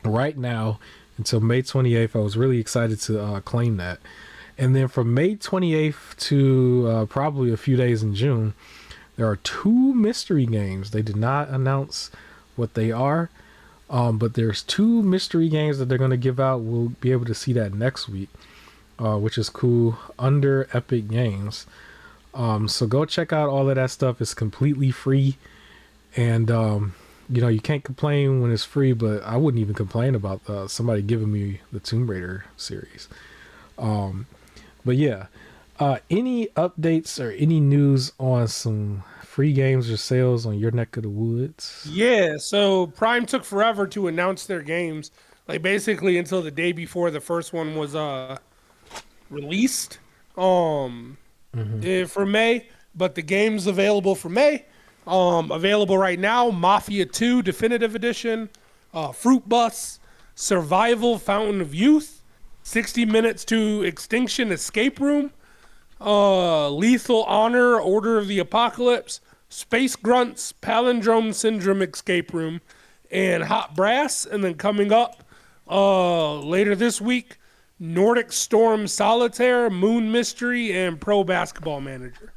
right now until May 28th. I was really excited to claim that. And then from May 28th to probably a few days in June, there are 2 mystery games. They did not announce what they are, but there's 2 mystery games that they're going to give out. We'll be able to see that next week, which is cool, under Epic Games. So go check out all of that stuff. It's completely free, and you can't complain when it's free, but I wouldn't even complain about somebody giving me the Tomb Raider series. But yeah, any updates or any news on some free games or sales on your neck of the woods? Yeah, so Prime took forever to announce their games, like basically until the day before the first one was released for May. But the game's available for May. Available right now: Mafia 2 Definitive Edition, Fruit Bus, Survival Fountain of Youth, 60 Minutes to Extinction Escape Room, Lethal Honor Order of the Apocalypse, Space Grunts Palindrome Syndrome Escape Room, and Hot Brass. And then coming up later this week, Nordic Storm Solitaire, Moon Mystery, and Pro Basketball Manager.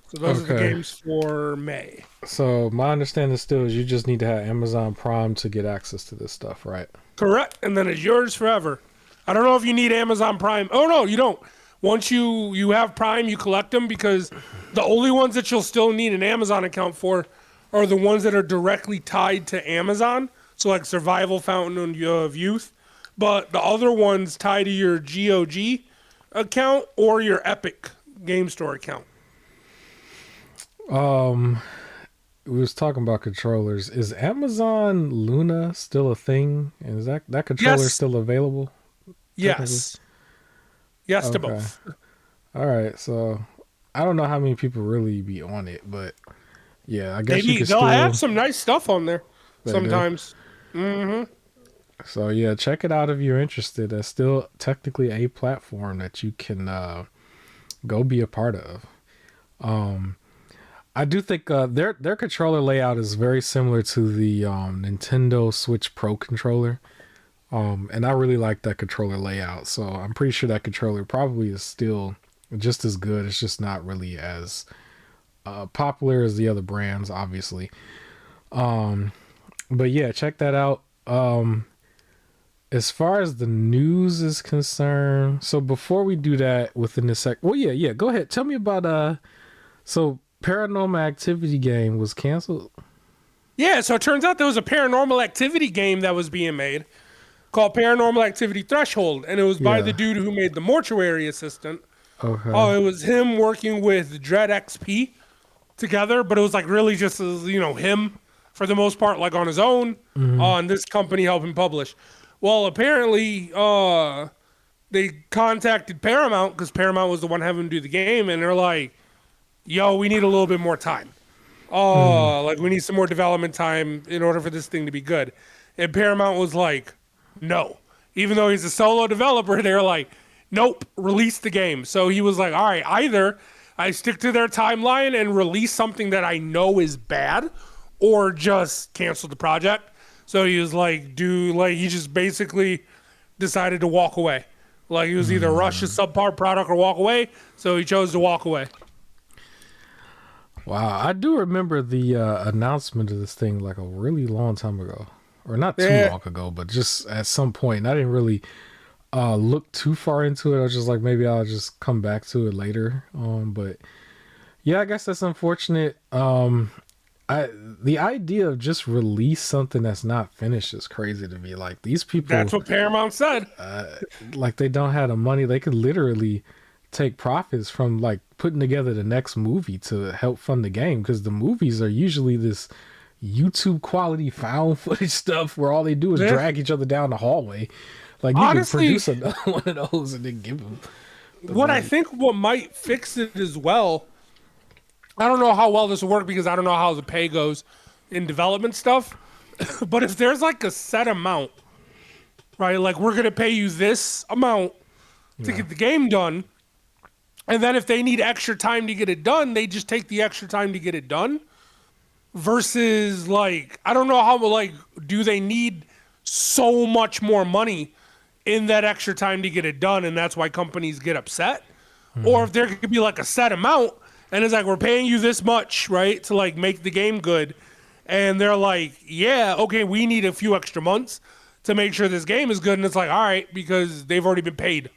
So those are the games for May. So my understanding still is you just need to have Amazon Prime to get access to this stuff, right? Correct. And then it's yours forever. I don't know if you need Amazon Prime. Oh, no, you don't. Once you have Prime, you collect them, because the only ones that you'll still need an Amazon account for are the ones that are directly tied to Amazon. So like Survival Fountain of Youth. But the other ones tie to your GOG account or your Epic Game Store account. We was talking about controllers. Is Amazon Luna still a thing? And is that controller still available? Yes. Yes to both. All right, so I don't know how many people really be on it, but yeah, I guess they'll have some nice stuff on there sometimes. So yeah, check it out if you're interested. That's still technically a platform that you can go be a part of. I do think their controller layout is very similar to the Nintendo Switch Pro controller. And I really like that controller layout. So I'm pretty sure that controller probably is still just as good. It's just not really as popular as the other brands, obviously. But yeah, check that out. As far as the news is concerned, so before we do that within this go ahead. Tell me about so Paranormal Activity game was canceled. Yeah, so it turns out there was a Paranormal Activity game that was being made called Paranormal Activity Threshold, and it was by the dude who made the Mortuary Assistant. Okay. It was him working with Dread XP together, but it was like really just him for the most part, like on his own, and this company helped him publish. Well, apparently, they contacted Paramount because Paramount was the one having to do the game, and they're like, "Yo, we need a little bit more time. Like we need some more development time in order for this thing to be good." And Paramount was like, "No." Even though he's a solo developer, they're like, "Nope, release the game." So he was like, "All right, either I stick to their timeline and release something that I know is bad, or just cancel the project." So he was like, he just basically decided to walk away. Like he was either rush a subpar product or walk away. So he chose to walk away. Wow, I do remember the announcement of this thing like a really long time ago, or not too Yeah, long ago, but just at some point. And I didn't really look too far into it. I was just like, maybe I'll just come back to it later. But yeah, I guess that's unfortunate. The idea of just release something that's not finished is crazy to me. Like these people, that's what Paramount said. like they don't have the money. They could literally take profits from like putting together the next movie to help fund the game, because the movies are usually this YouTube quality found footage stuff where all they do is drag each other down the hallway. Like you could Honestly, produce another one of those and then give them the what I money. think what might fix it as well, I don't know how well this will work because I don't know how the pay goes in development stuff. But if there's like a set amount, right? Like we're gonna pay you this amount to Yeah. get the game done, and then if they need extra time to get it done, they just take the extra time to get it done. Versus like I don't know how like do they need so much more money in that extra time to get it done, and that's why companies get upset. Or if there could be like a set amount, and it's like we're paying you this much, right, to like make the game good, and they're like, yeah, okay, we need a few extra months to make sure this game is good, and it's like, all right, because they've already been paid,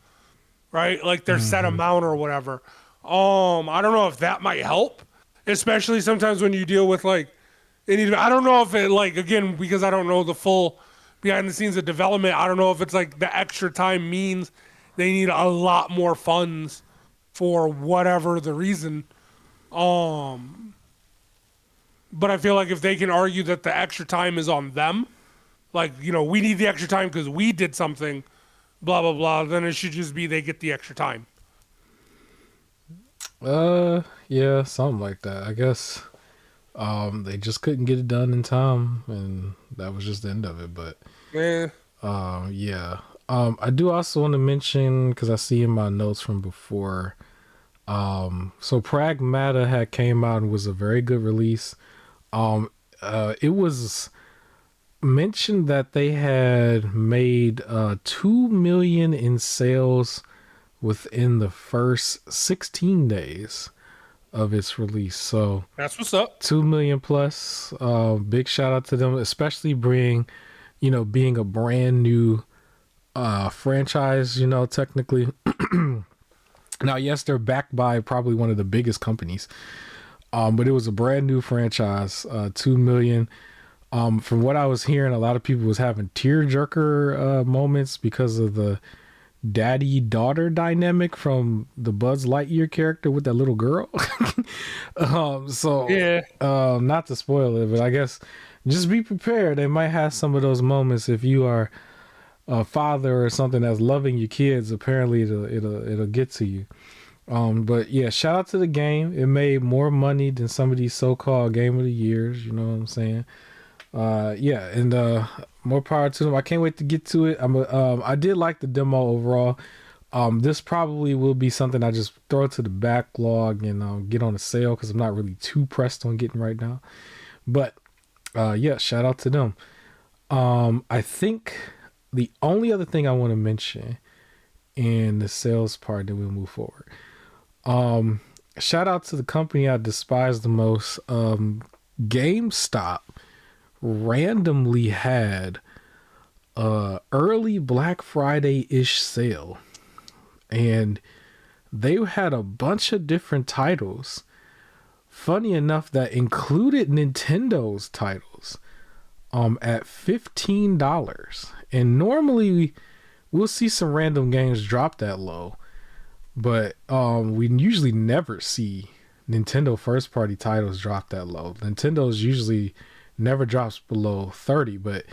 right, like their set amount or whatever. I don't know if that might help, especially sometimes when you deal with like, I don't know if it like again because I don't know the full behind the scenes of development. I don't know if it's like the extra time means they need a lot more funds for whatever the reason. But I feel like if they can argue that the extra time is on them, like, we need the extra time because we did something, blah, blah, blah, then it should just be they get the extra time. Yeah, something like that. I guess they just couldn't get it done in time, and that was just the end of it. But Eh, yeah. I do also want to mention, because I see in my notes from before, so Pragmata had came out and was a very good release. It was mentioned that they had made 2 million in sales within the first 16 days of its release. So that's what's up. 2 million plus. Big shout out to them, especially being a brand new franchise, technically. Now, yes, they're backed by probably one of the biggest companies, but it was a brand new franchise. 2 million. From what I was hearing, a lot of people was having tearjerker moments because of the daddy-daughter dynamic from the Buzz Lightyear character with that little girl. Yeah. Not to spoil it, but I guess just be prepared. They might have some of those moments if you are a father or something that's loving your kids. Apparently, it'll get to you. But yeah, shout out to the game. It made more money than some of these so-called game of the years. You know what I'm saying? Yeah, and more power to them. I can't wait to get to it. I did like the demo overall. This probably will be something I just throw to the backlog and get on a sale because I'm not really too pressed on getting right now. But yeah, shout out to them. I think the only other thing I want to mention in the sales part, then we'll move forward. Shout out to the company I despise the most. GameStop randomly had a early Black Friday-ish sale, and they had a bunch of different titles, funny enough, that included Nintendo's titles at $15. And normally we'll see some random games drop that low, but we usually never see Nintendo first party titles drop that low. Nintendo's usually never drops below 30, but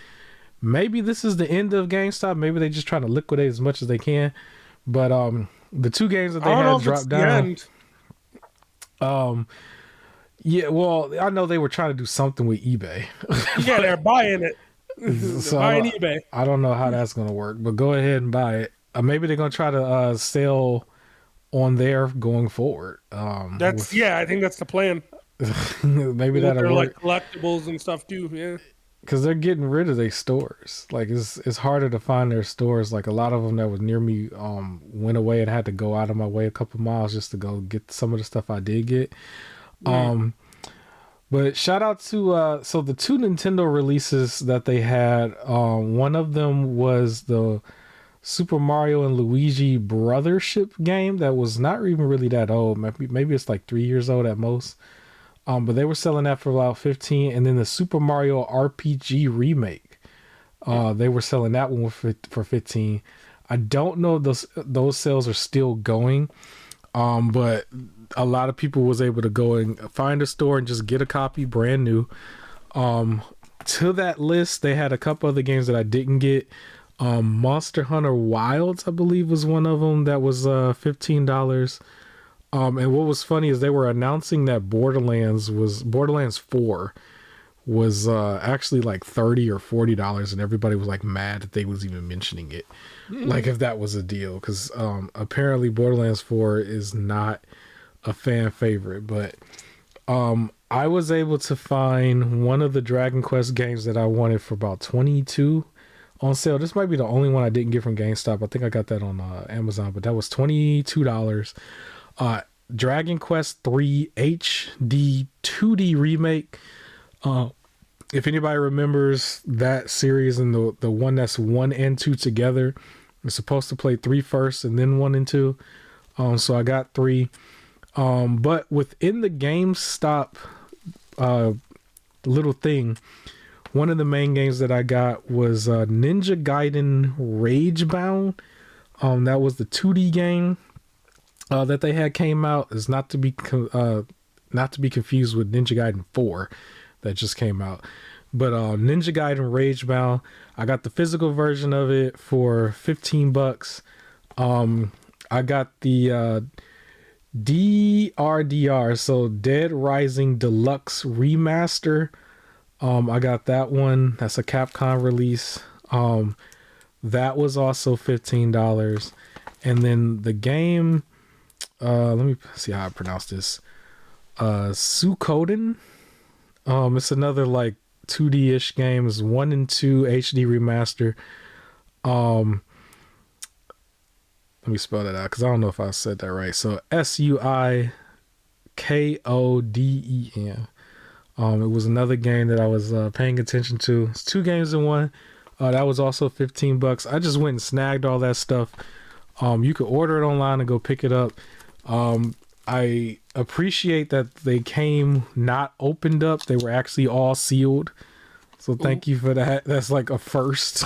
maybe this is the end of GameStop. Maybe they just trying to liquidate as much as they can. But the two games that I they don't know had if it's dropped the down. end. Yeah, well, I know they were trying to do something with eBay. Yeah, they're buying it. They're So buying eBay. I don't know how that's gonna work, but go ahead and buy it. Maybe they're gonna try to sell on there going forward. I think that's the plan. Maybe With that'll their like work collectibles and stuff too. Yeah. because they're getting rid of their stores. Like it's harder to find their stores. Like a lot of them that was near me went away and had to go out of my way a couple miles just to go get some of the stuff I did get. But shout out to so the two Nintendo releases that they had. One of them was the Super Mario and Luigi Brothership game that was not even really that old. Maybe it's like 3 years old at most. But they were selling that for about 15, and then the Super Mario RPG remake, they were selling that one for 15. I don't know if those sales are still going, but a lot of people was able to go and find a store and just get a copy brand new. To that list, they had a couple other games that I didn't get. Monster Hunter Wilds, I believe, was one of them that was $15. And what was funny is they were announcing that Borderlands 4 was actually like $30 or $40, and everybody was like mad that they was even mentioning it, like if that was a deal, because apparently Borderlands 4 is not a fan favorite. But I was able to find one of the Dragon Quest games that I wanted for about 22 on sale. This might be the only one I didn't get from GameStop. I think I got that on Amazon, but that was $22. Dragon Quest 3 HD 2D remake. If anybody remembers that series and the one that's 1 and 2 together, you're supposed to play 3 first and then 1 and 2. So I got 3. But within the GameStop little thing, one of the main games that I got was Ninja Gaiden Ragebound. That was the 2D game that they had came out. Is not to be confused with Ninja Gaiden 4 that just came out. But Ninja Gaiden Ragebound, I got the physical version of it for $15. I got the DRDR, so Dead Rising Deluxe Remaster. I got that one. That's a Capcom release. That was also $15. And then the game, let me see how I pronounce this. Suikoden. It's another like 2D-ish game. It's 1 and 2 HD remaster. Let me spell that out because I don't know if I said that right. So Suikoden. It was another game that I was paying attention to. It's 2 games in 1. That was also $15. I just went and snagged all that stuff. You could order it online and go pick it up. I appreciate that they came not opened up. They were actually all sealed. So thank you for that. That's like a first.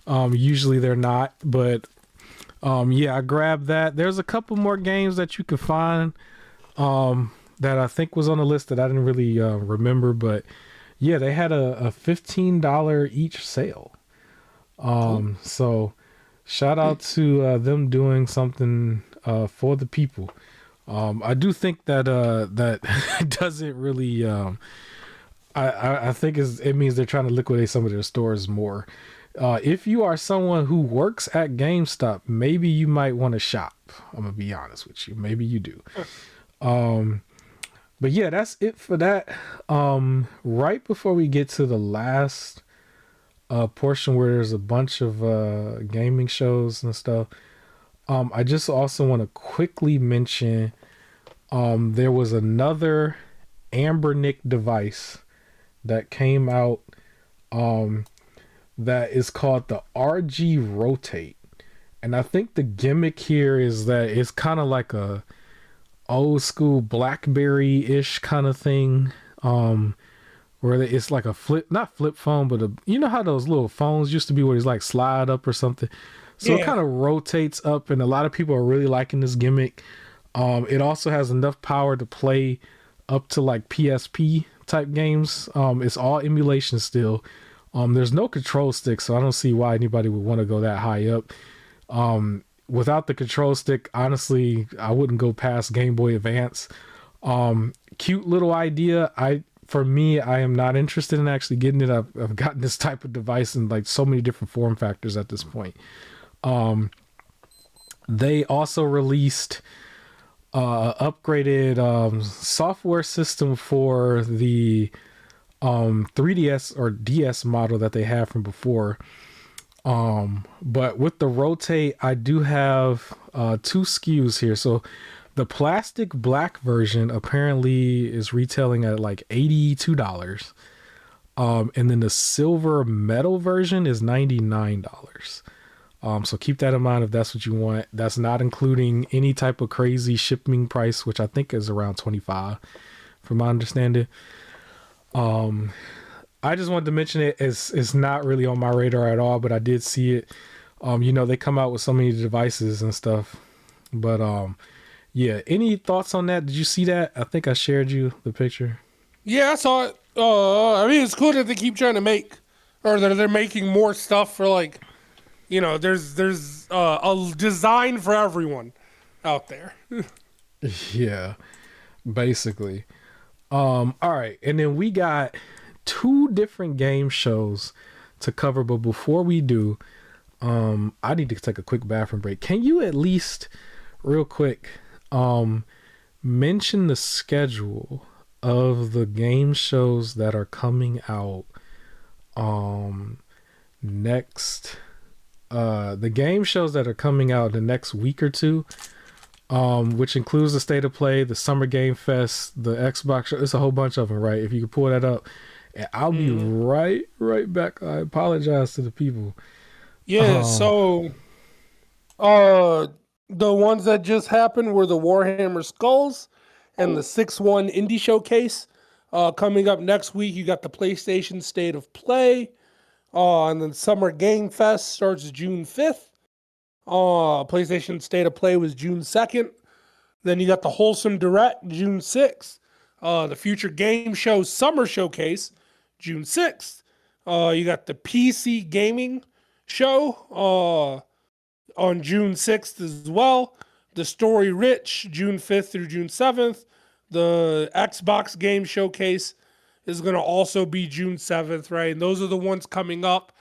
Usually they're not, but yeah, I grabbed that. There's a couple more games that you could find that I think was on the list that I didn't really remember, but yeah, they had a $15 each sale. So shout out to them doing something for the people. I do think that that doesn't really I think it means they're trying to liquidate some of their stores more. If you are someone who works at GameStop, maybe you might want to shop. I'm gonna be honest with you. Maybe you do. But yeah, that's it for that. Right before we get to the last portion where there's a bunch of gaming shows and stuff, I just also want to quickly mention there was another Ambernick device that came out that is called the RG Rotate. And I think the gimmick here is that it's kind of like a old school BlackBerry-ish kind of thing, where it's like a not flip phone, but you know how those little phones used to be where it's like slide up or something. So It kind of rotates up, and a lot of people are really liking this gimmick. It also has enough power to play up to like PSP type games. It's all emulation still. There's no control stick, so I don't see why anybody would want to go that high up. Without the control stick, honestly, I wouldn't go past Game Boy Advance. Cute little idea. For me, I am not interested in actually getting it. I've gotten this type of device in like so many different form factors at this point. They also released upgraded software system for the 3DS or DS model that they had from before. But with the rotate, I do have two SKUs here. So the plastic black version apparently is retailing at like $82. And then the silver metal version is $99. So keep that in mind if that's what you want. That's not including any type of crazy shipping price, which I think is around $25 from my understanding. I just wanted to mention it. It's not really on my radar at all, but I did see it. They come out with so many devices and stuff. But yeah, any thoughts on that? Did you see that? I think I shared you the picture. Yeah, I saw it. I mean, it's cool that they keep trying to make, or that they're making more stuff for like, there's a design for everyone out there. Yeah, basically. All right, and then we got two different game shows to cover, but before we do, I need to take a quick bathroom break. Can you at least, real quick, mention the schedule of the game shows that are coming out next? The game shows that are coming out the next week or two, which includes the State of Play, the Summer Game Fest, the Xbox show. It's a whole bunch of them, right? If you could pull that up, and I'll be right back. I apologize to the people. Yeah. So, the ones that just happened were the Warhammer Skulls and the 6-1 Indie Showcase. Coming up next week, you got the PlayStation State of Play. And then Summer Game Fest starts June 5th. PlayStation State of Play was June 2nd. Then you got the Wholesome Direct, June 6th. The Future Game Show Summer Showcase, June 6th. You got the PC Gaming Show on June 6th as well. The Story Rich, June 5th through June 7th. The Xbox Game Showcase is going to also be June 7th, right? And those are the ones coming up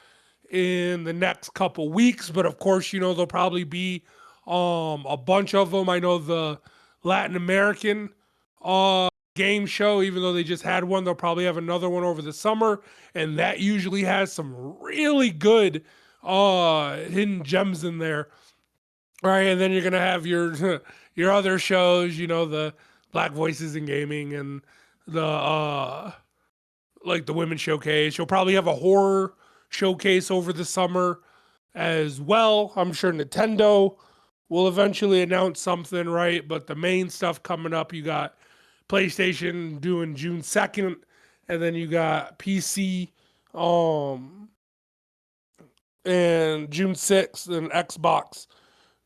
in the next couple weeks. But of course, there'll probably be a bunch of them. I know the Latin American game show, even though they just had one, they'll probably have another one over the summer. And that usually has some really good hidden gems in there. Right, and then you're gonna have your your other shows, the Black Voices in Gaming and the like the Women's Showcase. You'll probably have a horror showcase over the summer as well. I'm sure Nintendo will eventually announce something, right? But the main stuff coming up, you got PlayStation doing June 2nd, and then you got PC and June 6th, and Xbox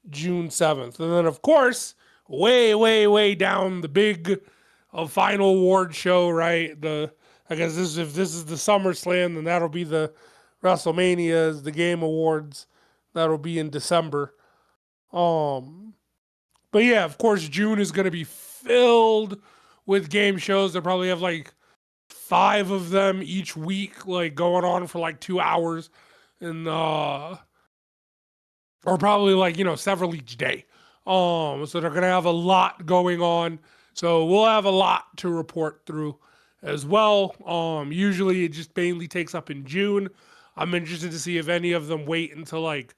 June 7th. And then, of course, way down the big final award show, right? I guess if this is the SummerSlam, then that'll be the WrestleManias, the Game Awards. That'll be in December. But yeah, of course, June is going to be filled with game shows. They'll probably have like 5 of them each week, like going on for like 2 hours. And or probably like, several each day. So they're going to have a lot going on. So we'll have a lot to report through as well. Usually it just mainly takes up in June. I'm interested to see if any of them wait until like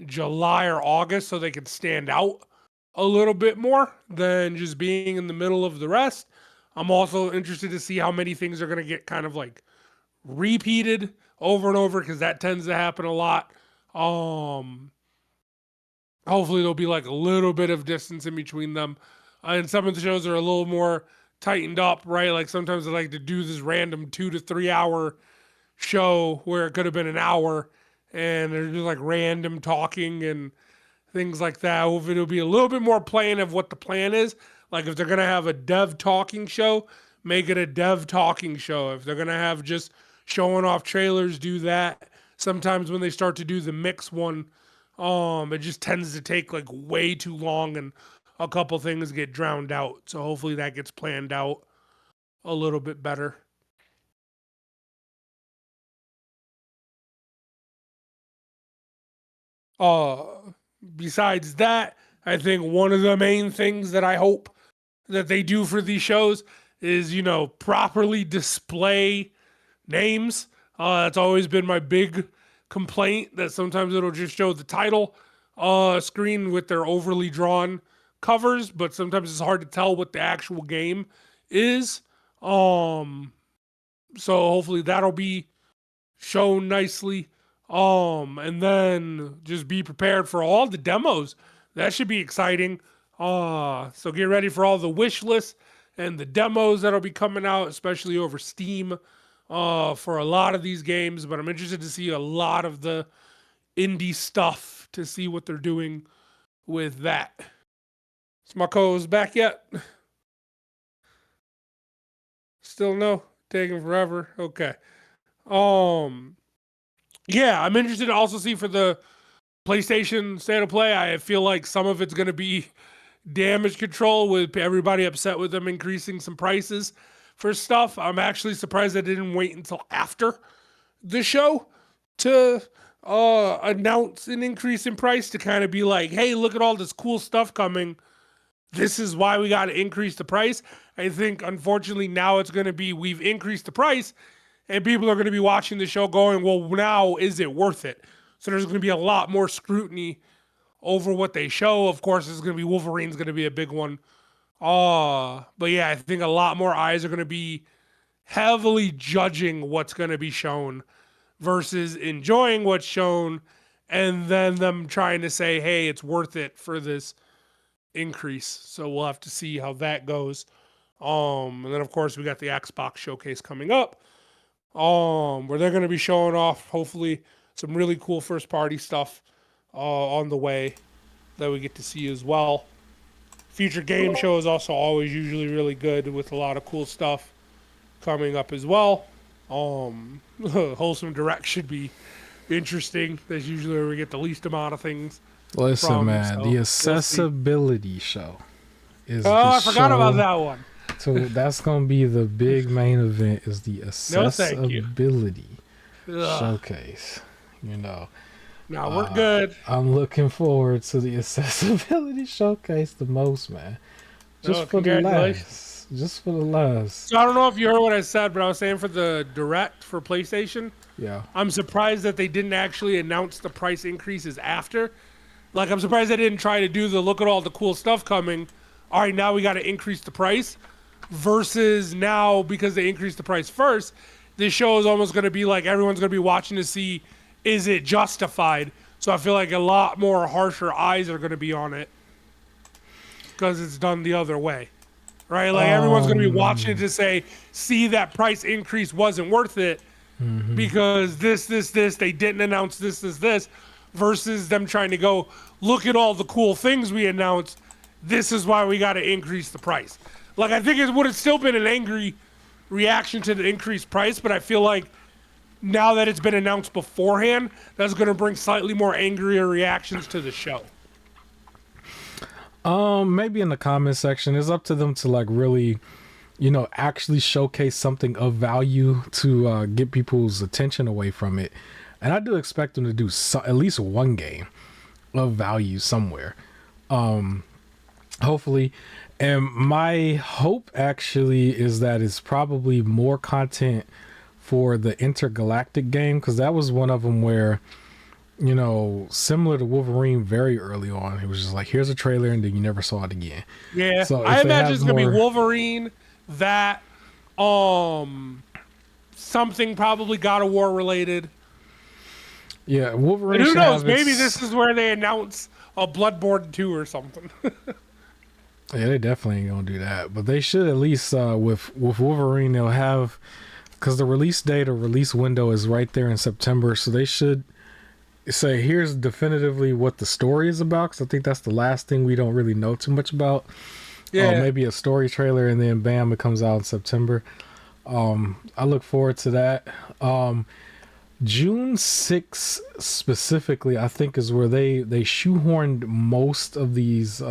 July or August so they can stand out a little bit more than just being in the middle of the rest. I'm also interested to see how many things are going to get kind of like repeated over and over, because that tends to happen a lot. Hopefully there'll be like a little bit of distance in between them. And some of the shows are a little more tightened up, right? Like sometimes they like to do this random 2 to 3 hour show where it could have been an hour, and they're just like random talking and things like that. Hopefully it'll be a little bit more plan of what the plan is. Like if they're going to have a dev talking show, make it a dev talking show. If they're going to have just showing off trailers do that. Sometimes when they start to do the mix one, it just tends to take like way too long and a couple things get drowned out. So hopefully that gets planned out a little bit better. Uh, Besides that, I think one of the main things that I hope that they do for these shows is, properly display names. That's always been my big complaint, that sometimes it'll just show the title screen with their overly drawn covers, but sometimes it's hard to tell what the actual game is. So hopefully that'll be shown nicely. And then just be prepared for all the demos. That should be exciting. So get ready for all the wish lists and the demos that'll be coming out, especially over Steam, for a lot of these games. But I'm interested to see a lot of the indie stuff to see what they're doing with that. Is my co-host back yet? Still no? Taking forever? Okay. Yeah, I'm interested to also see for the PlayStation State of Play. I feel like some of it's going to be damage control with everybody upset with them increasing some prices for stuff. I'm actually surprised I didn't wait until after the show to announce an increase in price to kind of be like, hey, look at all this cool stuff coming. This is why we got to increase the price. I think, unfortunately, now it's going to be we've increased the price and people are going to be watching the show going, well, now is it worth it? So there's going to be a lot more scrutiny over what they show. Of course, there's going to be Wolverine's going to be a big one. But yeah, I think a lot more eyes are going to be heavily judging what's going to be shown versus enjoying what's shown and then them trying to say, hey, it's worth it for this increase. So we'll have to see how that goes. And then, of course, we got the Xbox showcase coming up. Where they're going to be showing off, hopefully, some really cool first-party stuff on the way that we get to see as well. Future game show is also always usually really good with a lot of cool stuff coming up as well. Wholesome Direct should be interesting. That's usually where we get the least amount of things. Listen, from, man, so the accessibility show is I forgot about that one. So that's going to be the big main event is the accessibility showcase. No, we're good. I'm looking forward to the accessibility showcase the most, man. Just for the last. So I don't know if you heard what I said, but I was saying for the Direct for PlayStation. Yeah. I'm surprised that they didn't actually announce the price increases after. Like, I'm surprised they didn't try to do the look at all the cool stuff coming. All right, now we got to increase the price. Versus now, because they increased the price first, this show is almost going to be like everyone's going to be watching to see, is it justified? So I feel like a lot more harsher eyes are going to be on it because it's done the other way, right? Like everyone's going to be watching it to say, see, that price increase wasn't worth it because this, they didn't announce this, versus them trying to go, look at all the cool things we announced. This is why we got to increase the price. Like, I think it would have still been an angry reaction to the increased price, but I feel like now that it's been announced beforehand, that's going to bring slightly more angrier reactions to the show. Maybe in the comment section, it's up to them to like really, actually showcase something of value to get people's attention away from it. And I do expect them to do at least one game of value somewhere. Hopefully. And my hope actually is that it's probably more content for the intergalactic game, because that was one of them where, similar to Wolverine very early on, it was just like, here's a trailer and then you never saw it again. Yeah, so I imagine it's going to be Wolverine, that, something probably God of War related. Yeah, Wolverine. And who knows? Maybe this is where they announce a Bloodborne 2 or something. Yeah, they definitely ain't gonna do that, but they should at least with Wolverine, they'll have, because the release date or release window is right there in September, so they should say here's definitively what the story is about, because I think that's the last thing we don't really know too much about. Yeah, maybe a story trailer and then bam, it comes out in September. I look forward to that. June 6th specifically, I think, is where they shoehorned most of these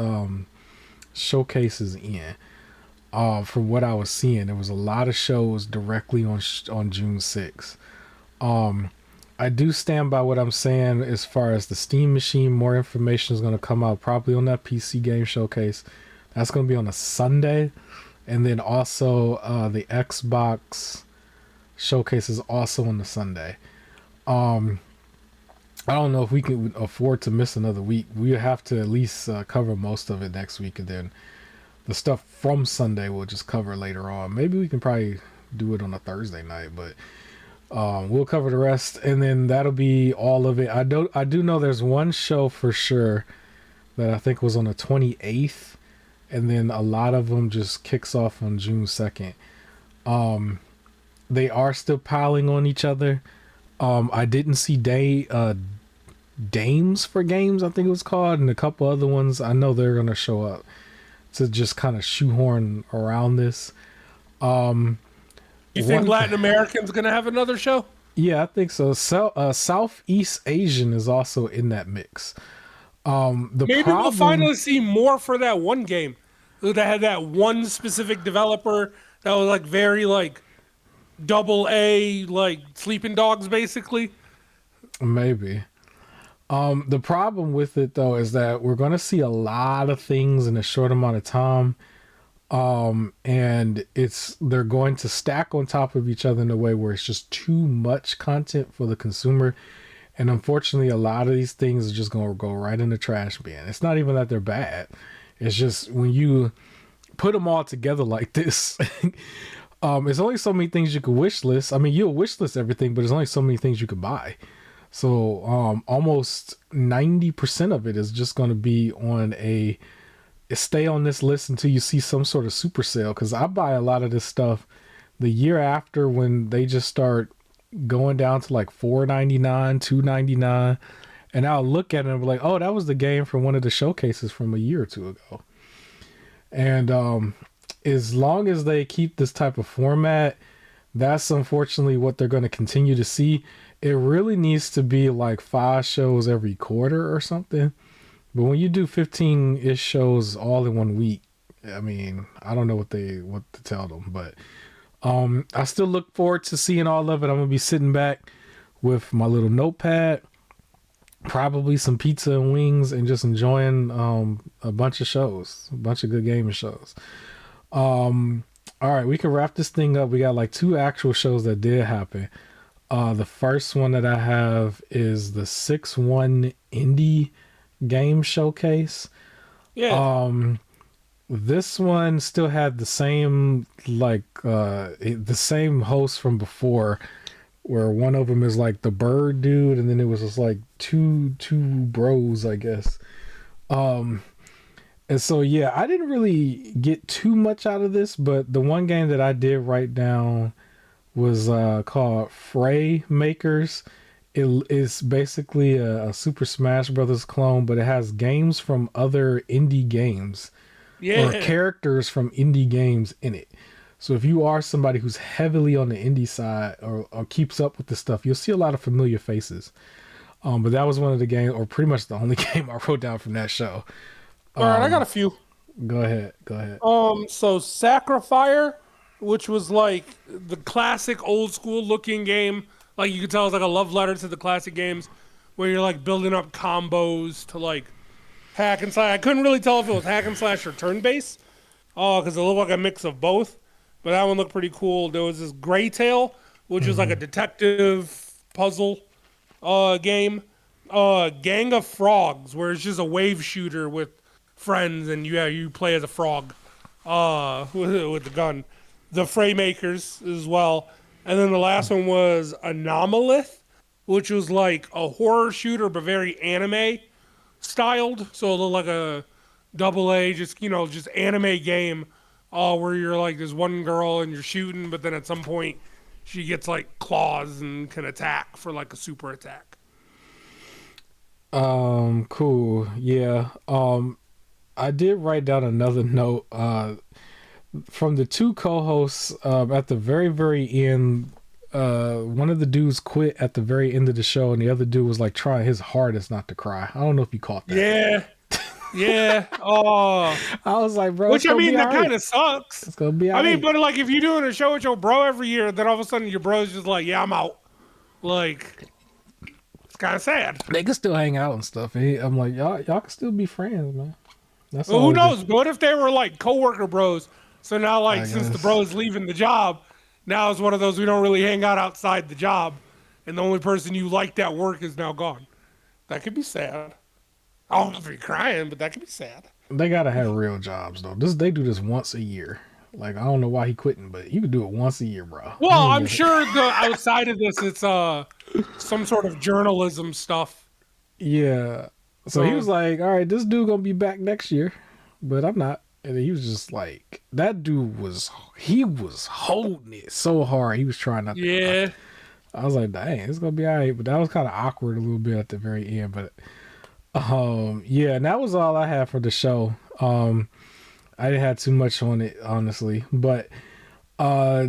showcases in. From what I was seeing, there was a lot of shows directly on June 6th. Um, I do stand by what I'm saying as far as the Steam machine. More information is going to come out probably on that PC game showcase. That's going to be on a Sunday, and then also the Xbox showcase is also on the Sunday. Um, I don't know if we can afford to miss another week. We have to at least cover most of it next week, and then the stuff from Sunday we'll just cover later on. Maybe we can probably do it on a Thursday night, but we'll cover the rest, and then that'll be all of it. I do know there's one show for sure that I think was on the 28th, and then a lot of them just kicks off on June 2nd. They are still piling on each other. I didn't see Dames for Games, I think it was called, and a couple other ones. I know they're gonna show up to just kind of shoehorn around this. You think One, Latin American's gonna have another show? yeah, I think so. Southeast Asian is also in that mix. The Maybe we'll problem, finally see more for that one game that had that one specific developer that was like very like double A, like Sleeping Dogs, basically. maybe. The problem with it though is that we're gonna see a lot of things in a short amount of time. And they're going to stack on top of each other in a way where it's just too much content for the consumer. And unfortunately, a lot of these things are just going to go right in the trash bin. It's not even that they're bad. It's just when you put them all together like this, it's only so many things you could wish list. I mean, you'll wish list everything, but there's only so many things you could buy. So almost 90% of it is just going to be on stay on this list until you see some sort of super sale. Because I buy a lot of this stuff the year after when they just start going down to like $4.99, $2.99, and I'll look at it and be like, oh, that was the game from one of the showcases from a year or two ago. And as long as they keep this type of format, that's unfortunately what they're going to continue to see. It really needs to be like 5 shows every quarter or something. But when you do 15-ish shows all in 1 week, I mean, I don't know what to tell them, but I still look forward to seeing all of it. I'm gonna be sitting back with my little notepad, probably some pizza and wings, and just enjoying a bunch of shows, a bunch of good gaming shows. All right, we can wrap this thing up. We got like 2 actual shows that did happen. The first one that I have is the 6-1 Indie Game Showcase. Yeah. This one still had the same the same host from before, where one of them is like the bird dude, and then it was just like two bros, I guess. And so yeah, I didn't really get too much out of this, but the one game that I did write down was called Fray Makers. It is basically a Super Smash Brothers clone, but it has games from other indie games or Yeah. characters from indie games in it. So if you are somebody who's heavily on the indie side or keeps up with the stuff, you'll see a lot of familiar faces. But that was one of the games, or pretty much the only game I wrote down from that show. All right, I got a few. Go ahead. Go ahead. So Sacrifier, which was like the classic old school looking game, like you could tell it's like a love letter to the classic games, where you're like building up combos to like hack and slash. I couldn't really tell if it was hack and slash or turn based, because it looked like a mix of both. But that one looked pretty cool. There was this Gray Tail, which was like a detective puzzle game. Gang of Frogs, where it's just a wave shooter with friends, and you play as a frog with the gun. The Fray Makers as well. And then the last one was Anomalith, which was like a horror shooter but very anime styled. So it looked like a double A, just anime game, where you're like this one girl and you're shooting, but then at some point she gets like claws and can attack for like a super attack. Cool. Yeah. I did write down another note. from the two co-hosts, at the very, very end, one of the dudes quit at the very end of the show, and the other dude was like trying his hardest not to cry. I don't know if you caught that. Yeah. Yeah. Oh, I was like, bro, it's which I gonna mean, be that all right. kind of sucks. It's gonna be all I mean, right. but like if you're doing a show with your bro every year, then all of a sudden your bro's just like, yeah, I'm out. Like, it's kind of sad. They can still hang out and stuff. And I'm like, y'all can still be friends, man. That's Well, who all. knows? What if they were like coworker bros? So now, like, I since the guess. bro is leaving the job, now it's one of those we don't really hang out outside the job, and the only person you liked at work is now gone. That could be sad. I don't know if you're crying, but that could be sad. They gotta have real jobs though. They do this once a year. Like I don't know why he quitting, but you could do it once a year, bro. Well, I'm sure the outside of this, it's some sort of journalism stuff. Yeah. So he was like, all right, this dude gonna be back next year, but I'm not. And he was just like, that dude was holding it so hard. He was trying not to. Yeah. I was like, dang, it's gonna be all right. But that was kind of awkward a little bit at the very end. But yeah, and that was all I had for the show. I didn't have too much on it, honestly. But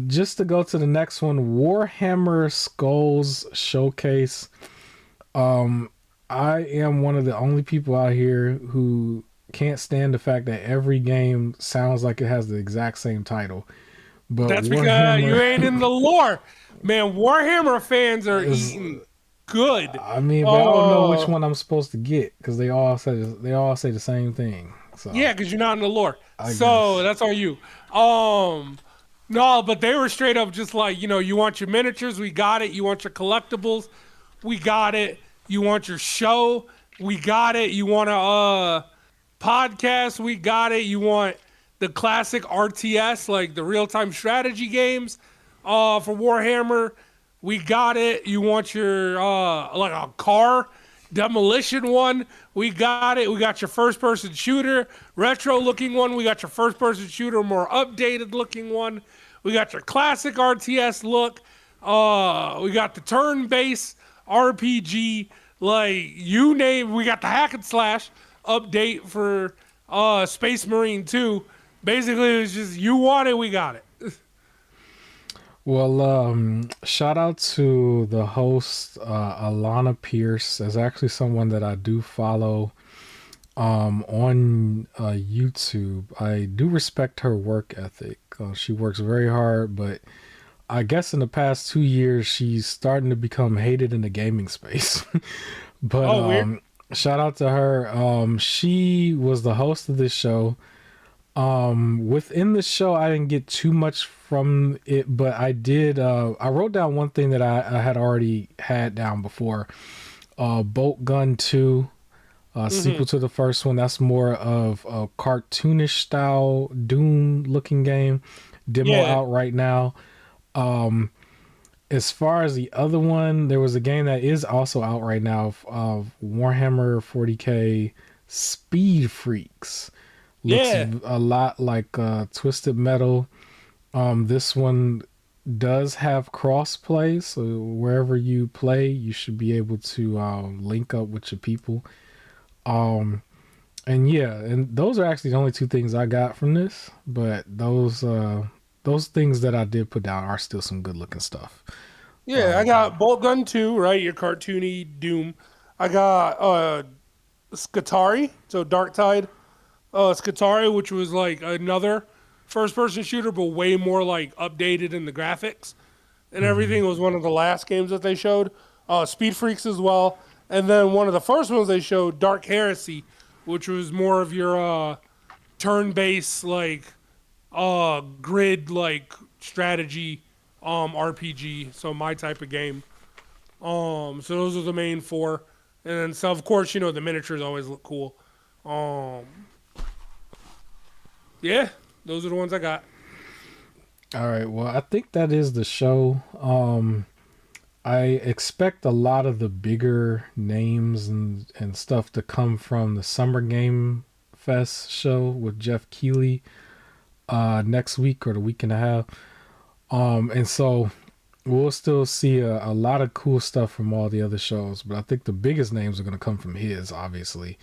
just to go to the next one, Warhammer Skulls Showcase. I am one of the only people out here who can't stand the fact that every game sounds like it has the exact same title. But That's because you ain't in the lore. Man, Warhammer fans are eating good. I mean, but I don't know which one I'm supposed to get because they all say the same thing. So yeah, because you're not in the lore. I So guess. that's on you. No, but they were straight up just like, you want your miniatures, we got it. You want your collectibles, we got it. You want your show, we got it. You want a podcast, we got it. You want the classic RTS, like the real-time strategy games for Warhammer, we got it. You want your like a car demolition one, we got it. We got your first-person shooter, retro-looking one. We got your first-person shooter, more updated-looking one. We got your classic RTS look. We got the turn-based RPG, like you name. We got the hack and slash update for Space Marine 2. Basically, it's just you want it, we got it. Well, shout out to the host, Alana Pierce. Is actually someone that I do follow on YouTube. I do respect her work ethic. She works very hard, but I guess in the past 2 years, she's starting to become hated in the gaming space. But Weird. shout out to her. She was the host of this show. Within the show, I didn't get too much from it, but I did. I wrote down one thing that I had already had down before. Bolt Gun 2, sequel to the first one. That's more of a cartoonish style Doom looking game. Demo out right now. As far as the other one, there was a game that is also out right now of Warhammer 40K Speed Freaks. Looks a lot like Twisted Metal. This one does have cross play, so wherever you play, you should be able to link up with your people. And yeah, and those are actually the only two things I got from this. But those things that I did put down are still some good looking stuff. Yeah, I got Bolt Gun 2, right? Your cartoony Doom. I got Skatari, so Dark Tide. Skatari, which was like another first-person shooter, but way more like updated in the graphics and everything. It was one of the last games that they showed. Speed Freaks as well, and then one of the first ones they showed, Dark Heresy, which was more of your turn-based like grid like strategy RPG. So my type of game. So those are the main four, and then so of course the miniatures always look cool. Yeah, those are the ones I got. All right. Well, I think that is the show. I expect a lot of the bigger names and stuff to come from the Summer Game Fest show with Jeff Keighley next week or the week and a half. And so we'll still see a lot of cool stuff from all the other shows, but I think the biggest names are going to come from his, obviously.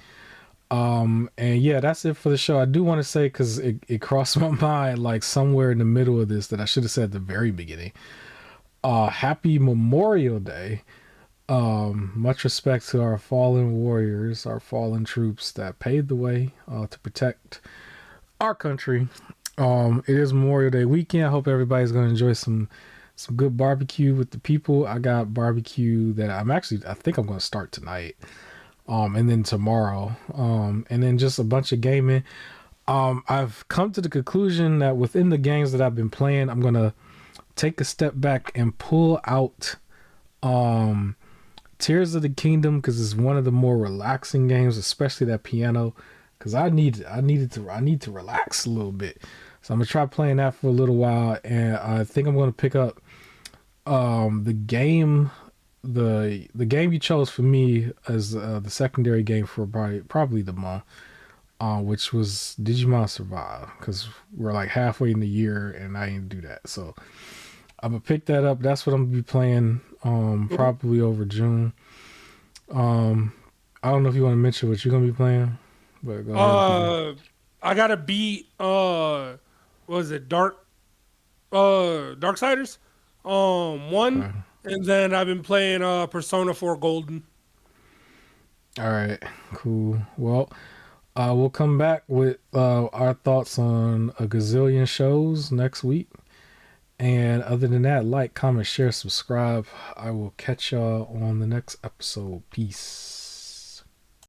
And yeah, that's it for the show. I do want to say, because it crossed my mind like somewhere in the middle of this, that I should have said at the very beginning. Happy Memorial Day. Much respect to our fallen warriors, our fallen troops that paved the way to protect our country. It is Memorial Day weekend. I hope everybody's gonna enjoy some good barbecue with the people. I got barbecue that I think I'm gonna start tonight. And then tomorrow. And then just a bunch of gaming. I've come to the conclusion that within the games that I've been playing, I'm gonna take a step back and pull out Tears of the Kingdom, because it's one of the more relaxing games, especially that piano. Because I need to relax a little bit. So I'm gonna try playing that for a little while, and I think I'm gonna pick up the game the game you chose for me as the secondary game for probably the month, which was Digimon Survive, because we're like halfway in the year and I didn't do that. So I'm gonna pick that up. That's what I'm gonna be playing probably over June. I don't know if you want to mention what you're gonna be playing, but go ahead. I gotta beat what was it, Darksiders? One. Okay. And then I've been playing Persona 4 Golden. All right, cool. Well, we'll come back with our thoughts on a gazillion shows next week. And other than that, like, comment, share, subscribe. I will catch y'all on the next episode. Peace.